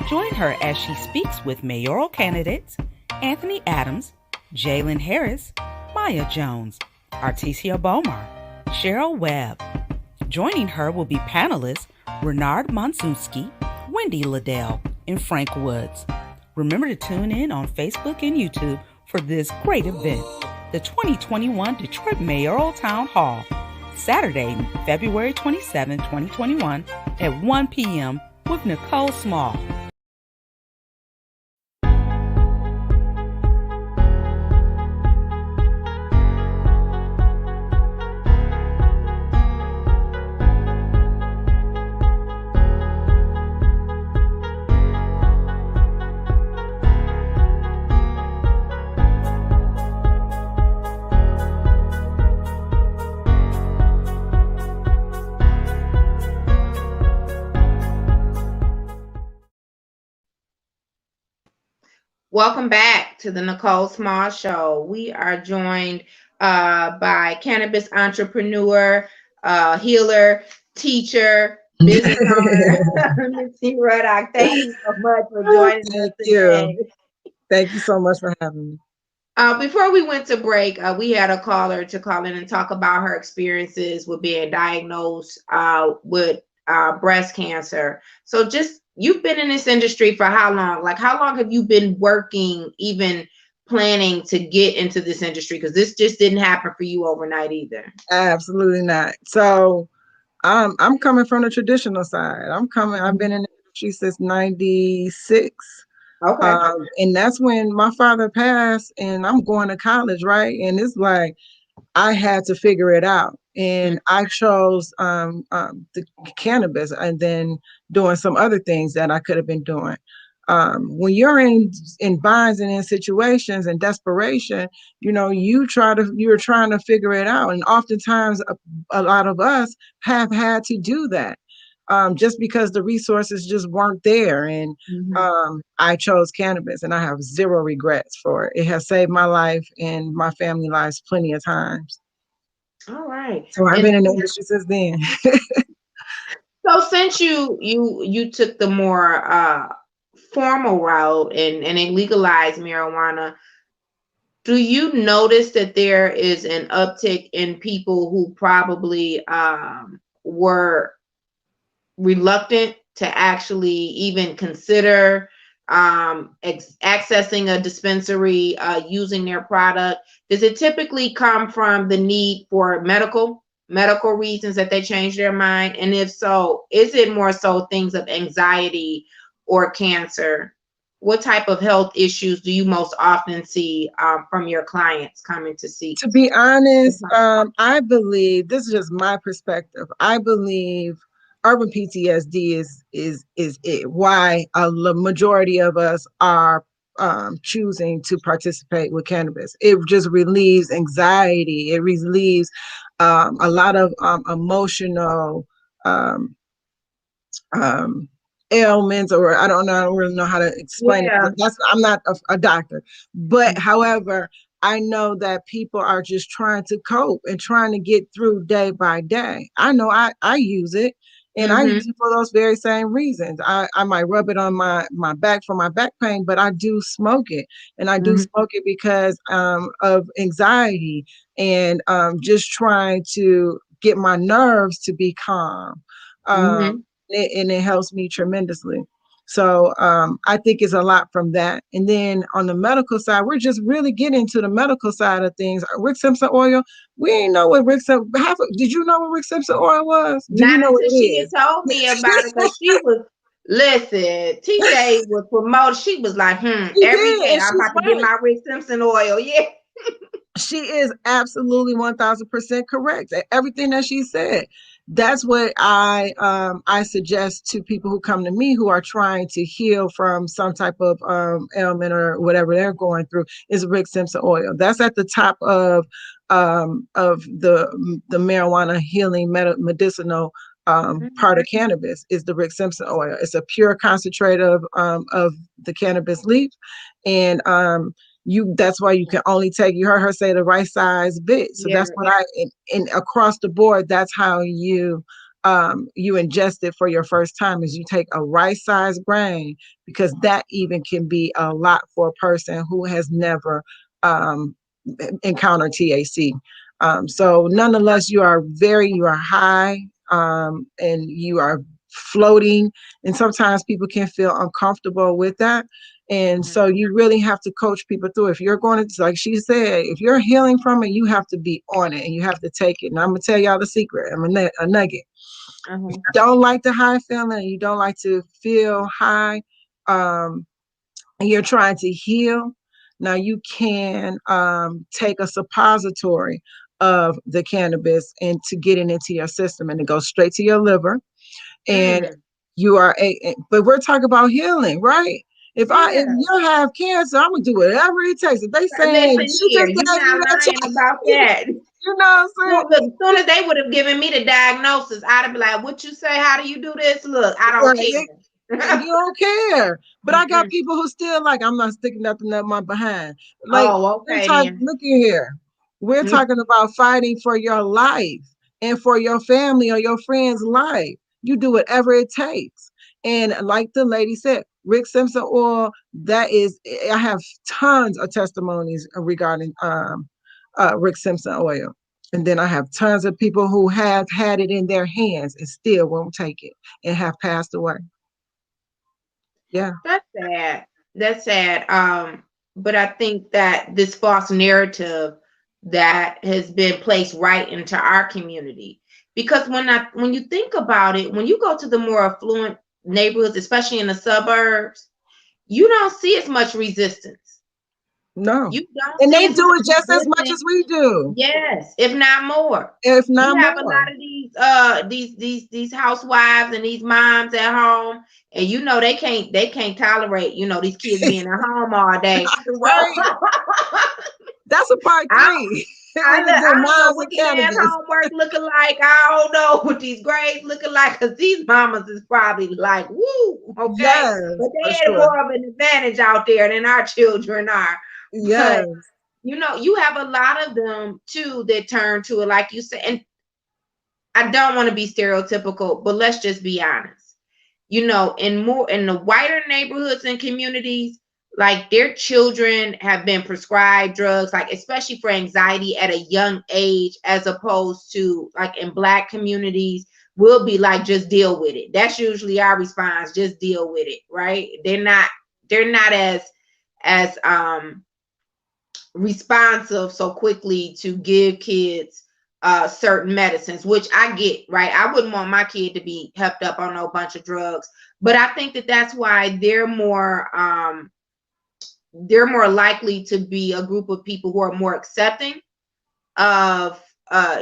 Join her as she speaks with mayoral candidates Anthony Adams, Jalen Harris, Maya Jones, Artesia Bomar, Cheryl Webb. Joining her will be panelists Renard Monsuski, Wendy Liddell, and Frank Woods. Remember to tune in on Facebook and YouTube for this great event, the 2021 Detroit Mayoral Town Hall, Saturday, February 27, 2021 at 1 p.m. with Nicole Small. Welcome back to the Nicole Small Show. We are joined by cannabis entrepreneur, healer, teacher, business owner, Mitzi Ruddock. Thank you so much for joining us Thank today. you. Thank you so much for having me. Before we went to break, we had a caller to call in and talk about her experiences with being diagnosed with breast cancer. So just you've been in this industry for how long? Like how long have you been working, even planning to get into this industry? Because this just didn't happen for you overnight either. Absolutely not. So I'm coming from the traditional side. I've been in the industry since 96. Okay. And that's when my father passed and I'm going to college, right? And it's like I had to figure it out. And I chose the cannabis and then doing some other things that I could have been doing. When you're in binds and in situations and desperation, you're trying to figure it out. And oftentimes a lot of us have had to do that. Just because the resources just weren't there. And I chose cannabis and I have zero regrets for it. It has saved my life and my family lives plenty of times. All right. So I've been in the industry since then. So since you took the more formal route and they legalized marijuana, do you notice that there is an uptick in people who probably were reluctant to actually even consider accessing a dispensary, using their product? Does it typically come from the need for medical reasons that they change their mind? And if so, is it more so things of anxiety or cancer? What type of health issues do you most often see from your clients coming to see? To be honest, I believe, this is just my perspective, I believe urban PTSD is it. Why a majority of us are choosing to participate with cannabis. It just relieves anxiety. It relieves a lot of emotional ailments, or I don't really know how to explain it. I'm not a doctor, but however, I know that people are just trying to cope and trying to get through day by day. I know I use it, and I use it for those very same reasons. I might rub it on my back for my back pain, but I do smoke it, and I do smoke it because of anxiety and just trying to get my nerves to be calm. And it helps me tremendously. So I think it's a lot from that. And then on the medical side, we're just really getting to the medical side of things. Rick Simpson oil, we ain't know what Rick Simpson. Did you know what Rick Simpson oil was? Do you know what it is? She told me about it because she was. Listen, TJ was promoted. She was like, every day I'm about to get my Rick Simpson oil. Yeah. She is absolutely 1000% correct. Everything that she said. That's what I suggest to people who come to me who are trying to heal from some type of ailment or whatever they're going through is Rick Simpson oil. That's at the top of the marijuana healing medicinal part of cannabis is the Rick Simpson oil. It's a pure concentrate of the cannabis leaf, and that's why you can only take, you heard her say the right size bit. So that's what and across the board, that's how you ingest it for your first time, is you take a right size grain, because that even can be a lot for a person who has never encountered THC. So nonetheless, you are high and you are floating, and sometimes people can feel uncomfortable with that. And so you really have to coach people through. If you're going to, like she said, if you're healing from it, you have to be on it and you have to take it. And I'm going to tell y'all the secret. I'm a nugget. If you don't like the high feeling, you don't like to feel high, and you're trying to heal, now you can take a suppository of the cannabis and to get it into your system, and it goes straight to your liver. And you are but we're talking about healing, right? If you have cancer, I'm gonna do whatever it takes. If they say you're not lying about that. You know what I'm saying? As soon as they would have given me the diagnosis, I'd be like, "What you say? How do you do this? Look, I don't care." And you don't care. But I got people who still like, I'm not sticking nothing up my behind. Like, Oh, okay then. look here. We're talking about fighting for your life and for your family or your friend's life. You do whatever it takes. And like the lady said, Rick Simpson oil, I have tons of testimonies regarding Rick Simpson oil. And then I have tons of people who have had it in their hands and still won't take it and have passed away. Yeah. That's sad. That's sad. But I think that this false narrative that has been placed right into our community. Because when you think about it, when you go to the more affluent neighborhoods, especially in the suburbs, you don't see as much resistance. No. You don't And see they as do much it just as much resistance. as we do. Yes, if not more. If You not have a more. lot of these housewives and these moms at home, and you know they can't tolerate, you know, these kids being at home all day. Right. That's a part three. I We can do don't know moms what and these man's cannabis. homework looking like. I don't know what these grades looking like, because these mamas is probably like, woo, okay. Yes, But for they had sure. more of an advantage out there than our children are. Yes. But you know, you have a lot of them too that turn to it, like you said. And I don't want to be stereotypical, but let's just be honest. You know, in the whiter neighborhoods and communities, like their children have been prescribed drugs, like especially for anxiety at a young age, as opposed to like in Black communities, we'll be like, just deal with it. That's usually our response, just deal with it, right? They're not as responsive so quickly to give kids certain medicines, which I get, right? I wouldn't want my kid to be hepped up on a bunch of drugs, but I think that that's why they're more likely to be a group of people who are more accepting of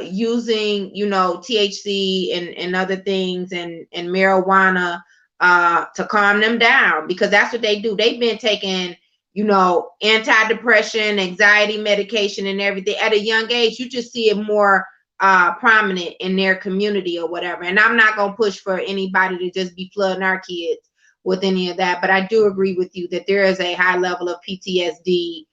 using, you know, THC and other things and marijuana to calm them down, because that's what they do. They've been taking, you know, antidepressant, anxiety medication and everything at a young age. You just see it more prominent in their community or whatever. And I'm not going to push for anybody to just be flooding our kids with any of that. But I do agree with you that there is a high level of PTSD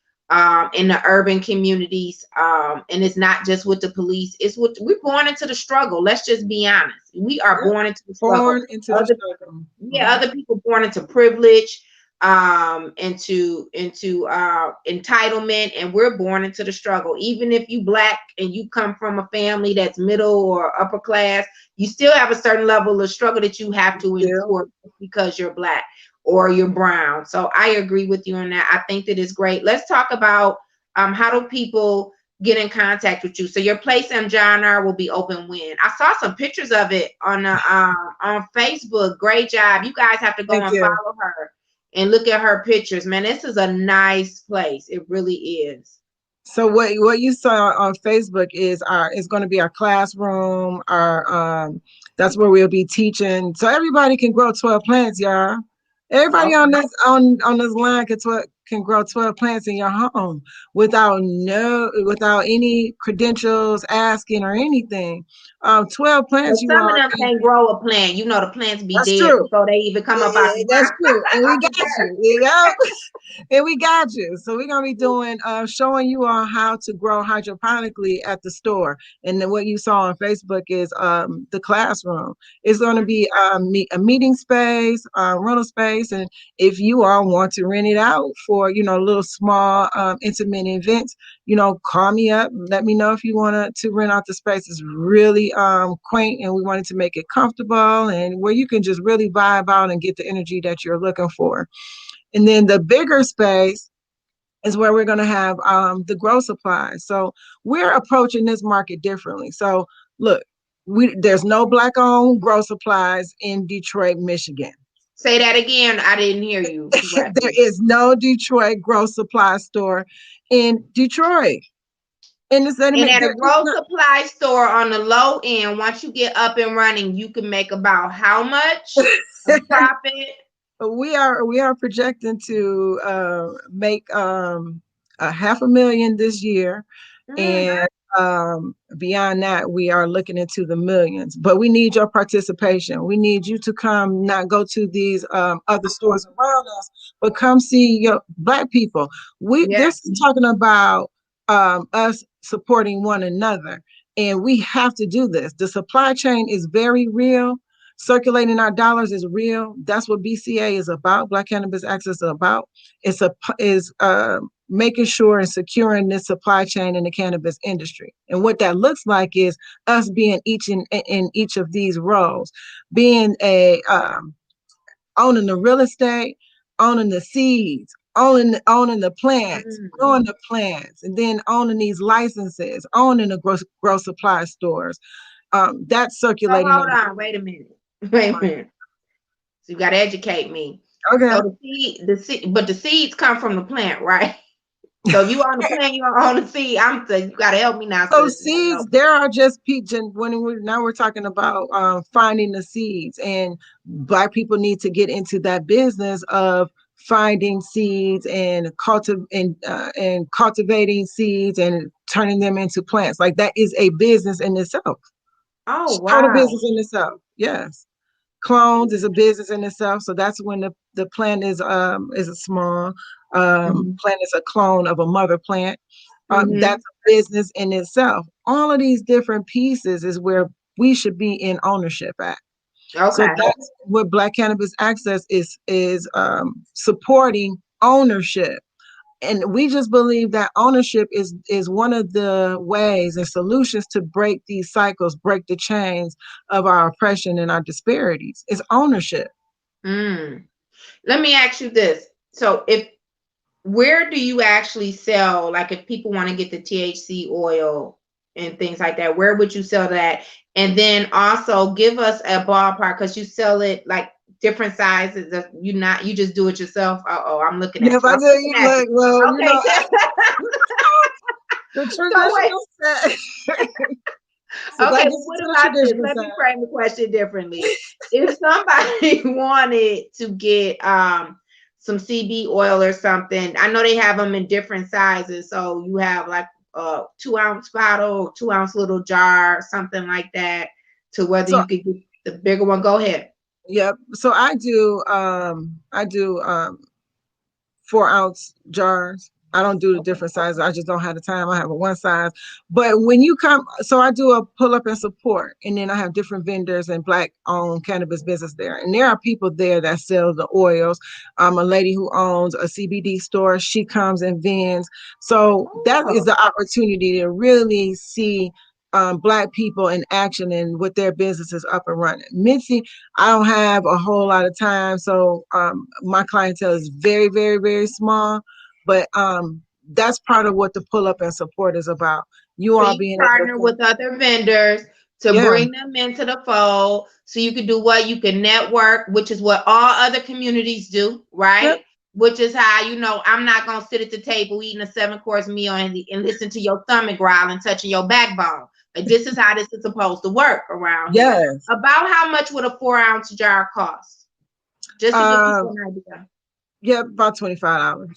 in the urban communities. And it's not just with the police. It's with, we're born into the struggle. Let's just be honest. We are born into the struggle. Born into the struggle. Yeah, other people born into privilege, into entitlement, and we're born into the struggle. Even if you Black and you come from a family that's middle or upper class, you still have a certain level of struggle that you have to endure because you're Black or you're brown. So I agree with you on that. I think that is great. Let's talk about how do people get in contact with you? So your place in John R will be open when? I saw some pictures of it on Facebook. Great job. You guys have to go and follow her and look at her pictures. Man, this is a nice place. It really is. So what you saw on Facebook is going to be our classroom. That's where we'll be teaching. So everybody can grow 12 plants, y'all. Everybody on this line can grow 12 plants in your home without any credentials asking or anything. 12 plants. Well, some of them can't grow a plant. You know, the plants be dead before they even come up out the ground. That's true. And we got you. You know? And we got you. So we're gonna be doing showing you all how to grow hydroponically at the store. And then what you saw on Facebook is the classroom. It's gonna be a meeting space, rental space, and if you all want to rent it out for, you know, little small intimate events, you know, call me up. Let me know if you want to rent out the space. It's really quaint, and we wanted to make it comfortable and where you can just really vibe out and get the energy that you're looking for. And then the bigger space is where we're going to have the grow supplies. So we're approaching this market differently. So look, there's no Black-owned grow supplies in Detroit, Michigan. Say that again. I didn't hear you. There is no Detroit grow supply store in Detroit. And at a grow supply store on the low end, once you get up and running, you can make about how much profit? We are projecting to make $500,000 this year, And beyond that, we are looking into the millions. But we need your participation. We need you to come, not go to these other stores around us, but come see your Black people. They're talking about us supporting one another, and we have to do this. The supply chain is very real. Circulating our dollars is real. That's what BCA is about. Black Cannabis Access is about. It's making sure and securing this supply chain in the cannabis industry. And what that looks like is us being in each of these roles, being owning the real estate, owning the seeds, owning the plants, growing the plants, and then owning these licenses, owning the grow supply stores. That's circulating. So hold on, wait a minute. So you got to educate me. Okay. So the seed, but the seeds come from the plant, right? So if you own the plant, you own the seed. You got to help me now. So seeds, there are just people. Now we're talking about finding the seeds, and Black people need to get into that business of finding seeds and cultivating seeds and turning them into plants. Like that is a business in itself. Oh wow! Total business in itself. Yes. Clones is a business in itself. So that's when the plant is a small plant, is a clone of a mother plant. That's a business in itself. All of these different pieces is where we should be in ownership at. Okay. So that's what Black Cannabis Access is supporting ownership. And we just believe that ownership is one of the ways and solutions to break these cycles, break the chains of our oppression and our disparities. It's ownership. Let me ask you this. So where do you actually sell, like if people want to get the THC oil and things like that, where would you sell that? And then also give us a ballpark, because you sell it like different sizes. You just do it yourself. I'm looking at you. I know you look well. Okay. The traditional set. Okay, what about this? Let me frame the question differently. If somebody wanted to get some CB oil or something, I know they have them in different sizes. So you have like a 2-ounce bottle, 2-ounce little jar, something like that, to whether you could get the bigger one. Go ahead. Yep. So I do 4-ounce jars. I don't do the different sizes. I just don't have the time. I have a one size. But when you come, so I do a pull up and support, and then I have different vendors and Black owned cannabis business there. And there are people there that sell the oils. A lady who owns a CBD store, she comes and vends. So that is the opportunity to really see Black people in action and with their businesses up and running. Mitzi, I don't have a whole lot of time. So my clientele is very, very, very small. But that's part of what the pull up and support is about. You all being partner with other vendors to bring them into the fold, so you can do what you can network, which is what all other communities do, right? Yep. Which is how, I'm not gonna sit at the table eating a 7-course meal and listen to your stomach growl and touching your backbone. Like, this is how this is supposed to work around here. About how much would a 4-ounce jar cost? Just to give people an idea. Yeah, about $25.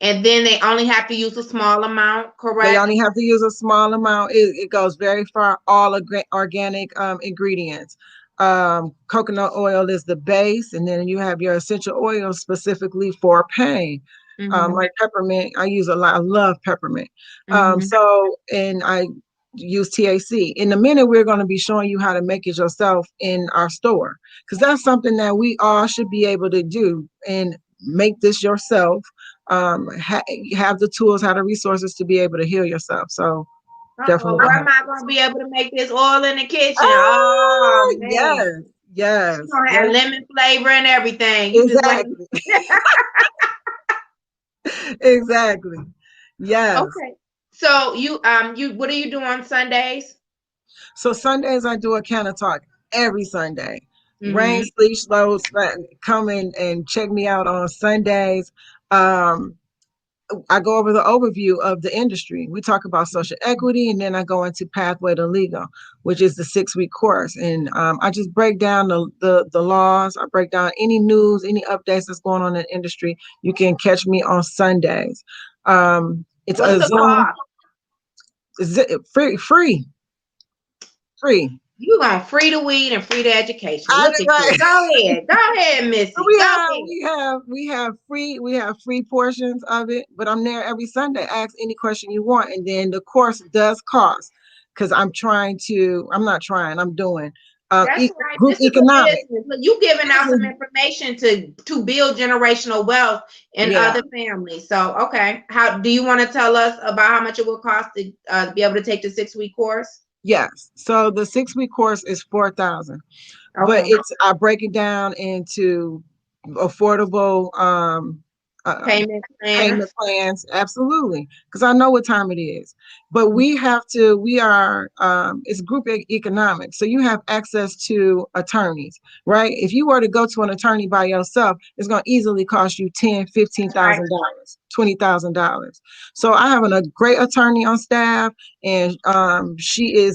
And then they only have to use a small amount, correct? They only have to use a small amount. It goes very far. All organic ingredients. Coconut oil is the base, and then you have your essential oils specifically for pain. Like peppermint, I use a lot. I love peppermint. And I use THC. In a minute, we're going to be showing you how to make it yourself in our store, because that's something that we all should be able to do and make this yourself. Have the tools, have the resources to be able to heal yourself. So definitely. Where am I going to be able to make this oil in the kitchen? Man. Yes. It's going to have lemon flavor and everything. Exactly. Exactly. Yes. Okay. So what do you do on Sundays? So Sundays I do a Canna Talk every Sunday. Rain, sleet, slow, come in and check me out on Sundays. I go over the overview of the industry. We talk about social equity, and then I go into Pathway to Legal, which is the 6-week course. And I just break down the laws. I break down any news, any updates that's going on in the industry. You can catch me on Sundays. It's a Zoom. Free. You gonna free the weed and free the education. Look at Right. you. Go ahead, Missy. We have free portions of it, but I'm there every Sunday. Ask any question you want, and then the course does cost because I'm doing That's right. group This is economics. a business. Look, you giving out some information to build generational wealth in other families. So, okay, how do you want to tell us about how much it will cost to be able to take the 6-week course? Yes. So the 6-week course is $4,000, but I break it down into affordable payment plans. Absolutely, because I know what time it is. But it's group economics, so you have access to attorneys, right? If you were to go to an attorney by yourself, it's going to easily cost you $10,000, $15,000, $20,000. So I have a great attorney on staff, and she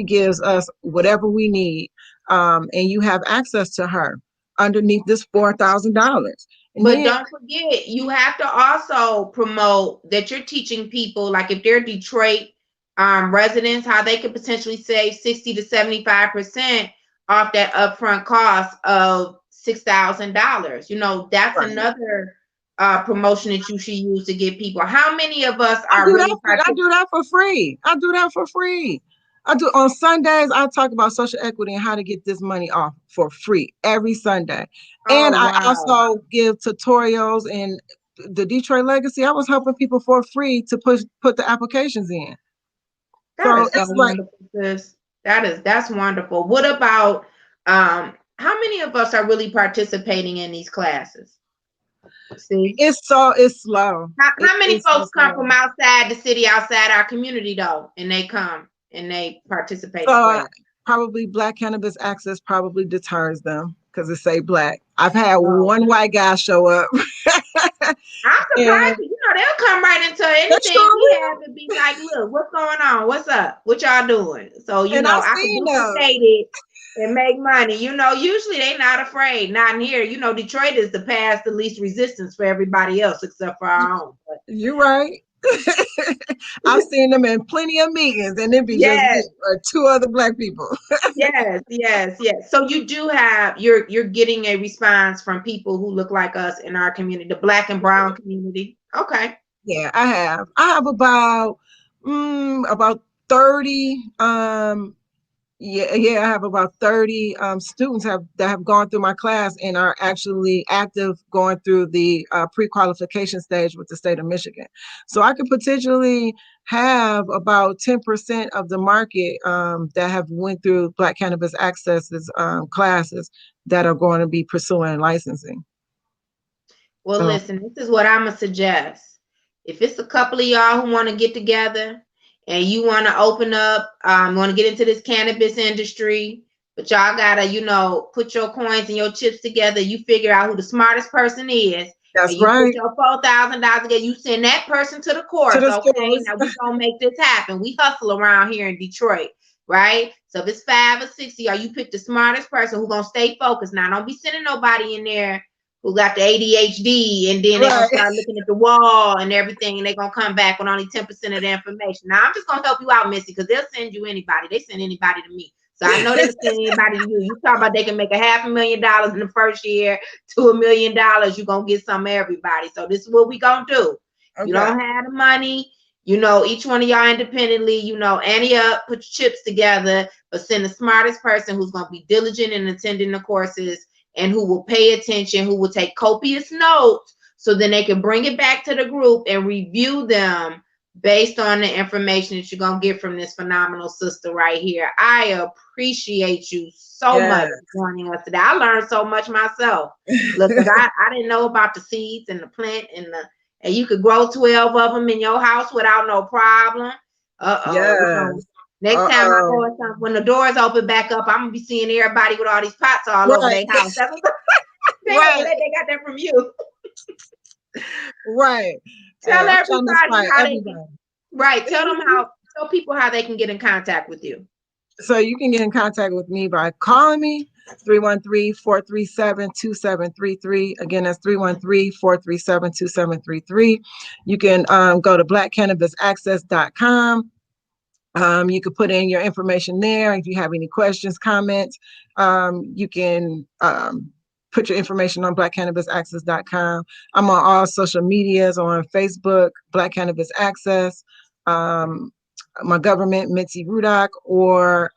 gives us whatever we need, and you have access to her underneath this $4,000. But don't forget, you have to also promote that you're teaching people, like if they're Detroit residents, how they could potentially save 60 to 75% off that upfront cost of $6,000. You know, that's another promotion that you should use to get people. How many of us are I do that for free. I do on Sundays. I talk about social equity and how to get this money off for free every Sunday. And I also give tutorials in the Detroit Legacy. I was helping people for free to put the applications in. That's wonderful. That's wonderful. What about how many of us are really participating in these classes? See, it's slow. How many folks come from outside the city, outside our community though, and they come and they participate? Probably Black Cannabis Access probably deters them because it say Black. I've had one white guy show up. I'm surprised. You know, they'll come right into anything we have and be like, look, what's going on? What's up? What y'all doing? So, you know, I can duplicate it and make money. You know, usually they not afraid. Not in here. You know, Detroit is the path the least resistance for everybody else except for our own. But you're right. I've seen them in plenty of meetings, and it'd be just me or two other Black people. yes. So you do have you're getting a response from people who look like us in our community, the Black and brown community. Okay. Yeah, I have about 30 I have about 30 students that have gone through my class and are actually active going through the pre-qualification stage with the state of Michigan. So I could potentially have about 10% of the market that have went through Black Cannabis Access's classes that are going to be pursuing licensing. Well, listen, this is what I'm going to suggest. If it's a couple of y'all who want to get together and you want to open up, want to get into this cannabis industry, but y'all got to, you know, put your coins and your chips together. You figure out who the smartest person is. That's right. Put your $4,000 together. You send that person to the course. Okay, now we're going to make this happen. We hustle around here in Detroit, right? So if it's 5 or 6 of y'all, you pick the smartest person who's going to stay focused. Now, don't be sending nobody in there who got the ADHD, and then they're going to start looking at the wall and everything, and they're going to come back with only 10% of the information. Now, I'm just going to help you out, Missy, because they'll send you anybody. They send anybody to me. So I know they'll send anybody to you. You talk about they can make $500,000 in the first year to $1 million. You're going to get some of everybody. So this is what we going to do. Okay. You don't have the money. You know, each one of y'all independently, you know, ante up, put your chips together, but send the smartest person who's going to be diligent in attending the courses, and who will pay attention, who will take copious notes, so then they can bring it back to the group and review them based on the information that you're going to get from this phenomenal sister right here. I appreciate you so much for joining us today. I learned so much myself. Look, I didn't know about the seeds and the plant and you could grow 12 of them in your house without no problem. Next time I go or something, when the doors open back up, I'm gonna be seeing everybody with all these pots all over their house. They got that from you. Right. Tell everybody how they can. Right. Tell people how they can get in contact with you. So you can get in contact with me by calling me 313-437-2733. Again, that's 313-437-2733. You can go to blackcannabisaccess.com. You can put in your information there. If you have any questions, comments, you can put your information on blackcannabisaccess.com. I'm on all social medias, on Facebook, Black Cannabis Access, my government, Mitzi Ruddock, or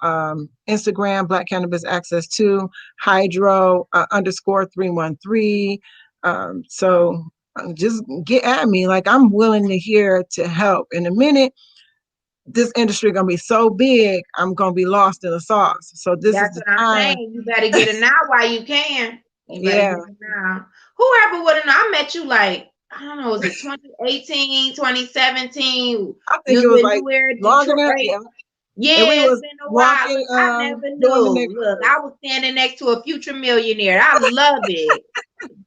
Instagram, Black Cannabis Access 2, Hydro _313. So just get at me. Like, I'm willing to help. In a minute, this industry gonna be so big, I'm gonna be lost in the sauce. So this is That's the what I'm time. saying. You better get it now while you can. You better Yeah. get it now. Whoever would have known, I met you like, I don't know, was it 2018, 2017? I think You it was when like you were in longer than, Detroit. yeah. Yeah, And we it's was been a while. walking, Look, I never doing the knew. Look, neighborhood. I was standing next to a future millionaire. I love it.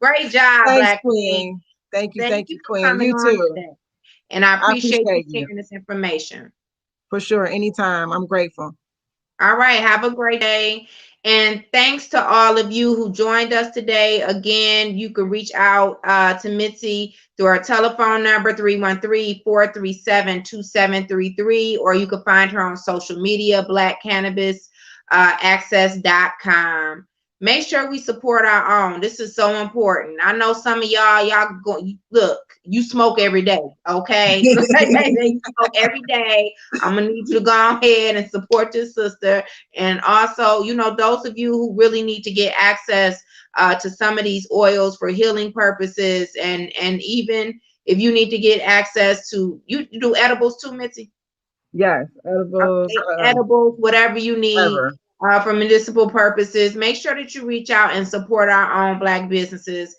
Great job, Thanks, Black Queen. Queen. Thank you, Thank you for Queen. coming You on too. today. And I I appreciate you appreciate you. sharing this information. For sure. Anytime. I'm grateful. All right. Have a great day. And thanks to all of you who joined us today. Again, you can reach out to Mitzi through our telephone number, 313-437-2733, or you can find her on social media, blackcannabisaccess.com. Make sure we support our own. This is so important. I know some of y'all go, look, you smoke every day, okay? You smoke every day. I'm gonna need you to go ahead and support your sister. And also, those of you who really need to get access to some of these oils for healing purposes, and even if you need to get access to, you do edibles too, Mitzi? Yes, edibles. Okay, edibles, whatever you need for medicinal purposes. Make sure that you reach out and support our own Black businesses.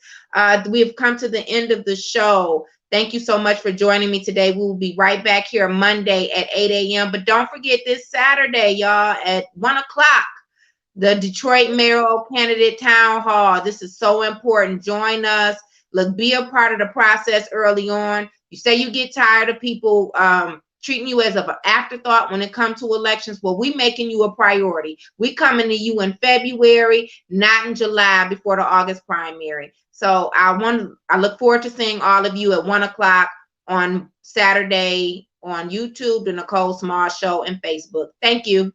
We've come to the end of the show. Thank you so much for joining me today. We will be right back here Monday at 8 a.m. But don't forget this Saturday, y'all, at 1 o'clock, the Detroit mayoral candidate town hall. This is so important. Join us. Look, be a part of the process early on. You say you get tired of people treating you as an afterthought when it comes to elections. Well, we making you a priority. We coming to you in February, not in July before the August primary. So I look forward to seeing all of you at 1 o'clock on Saturday on YouTube, the Nicole Small Show, and Facebook. Thank you.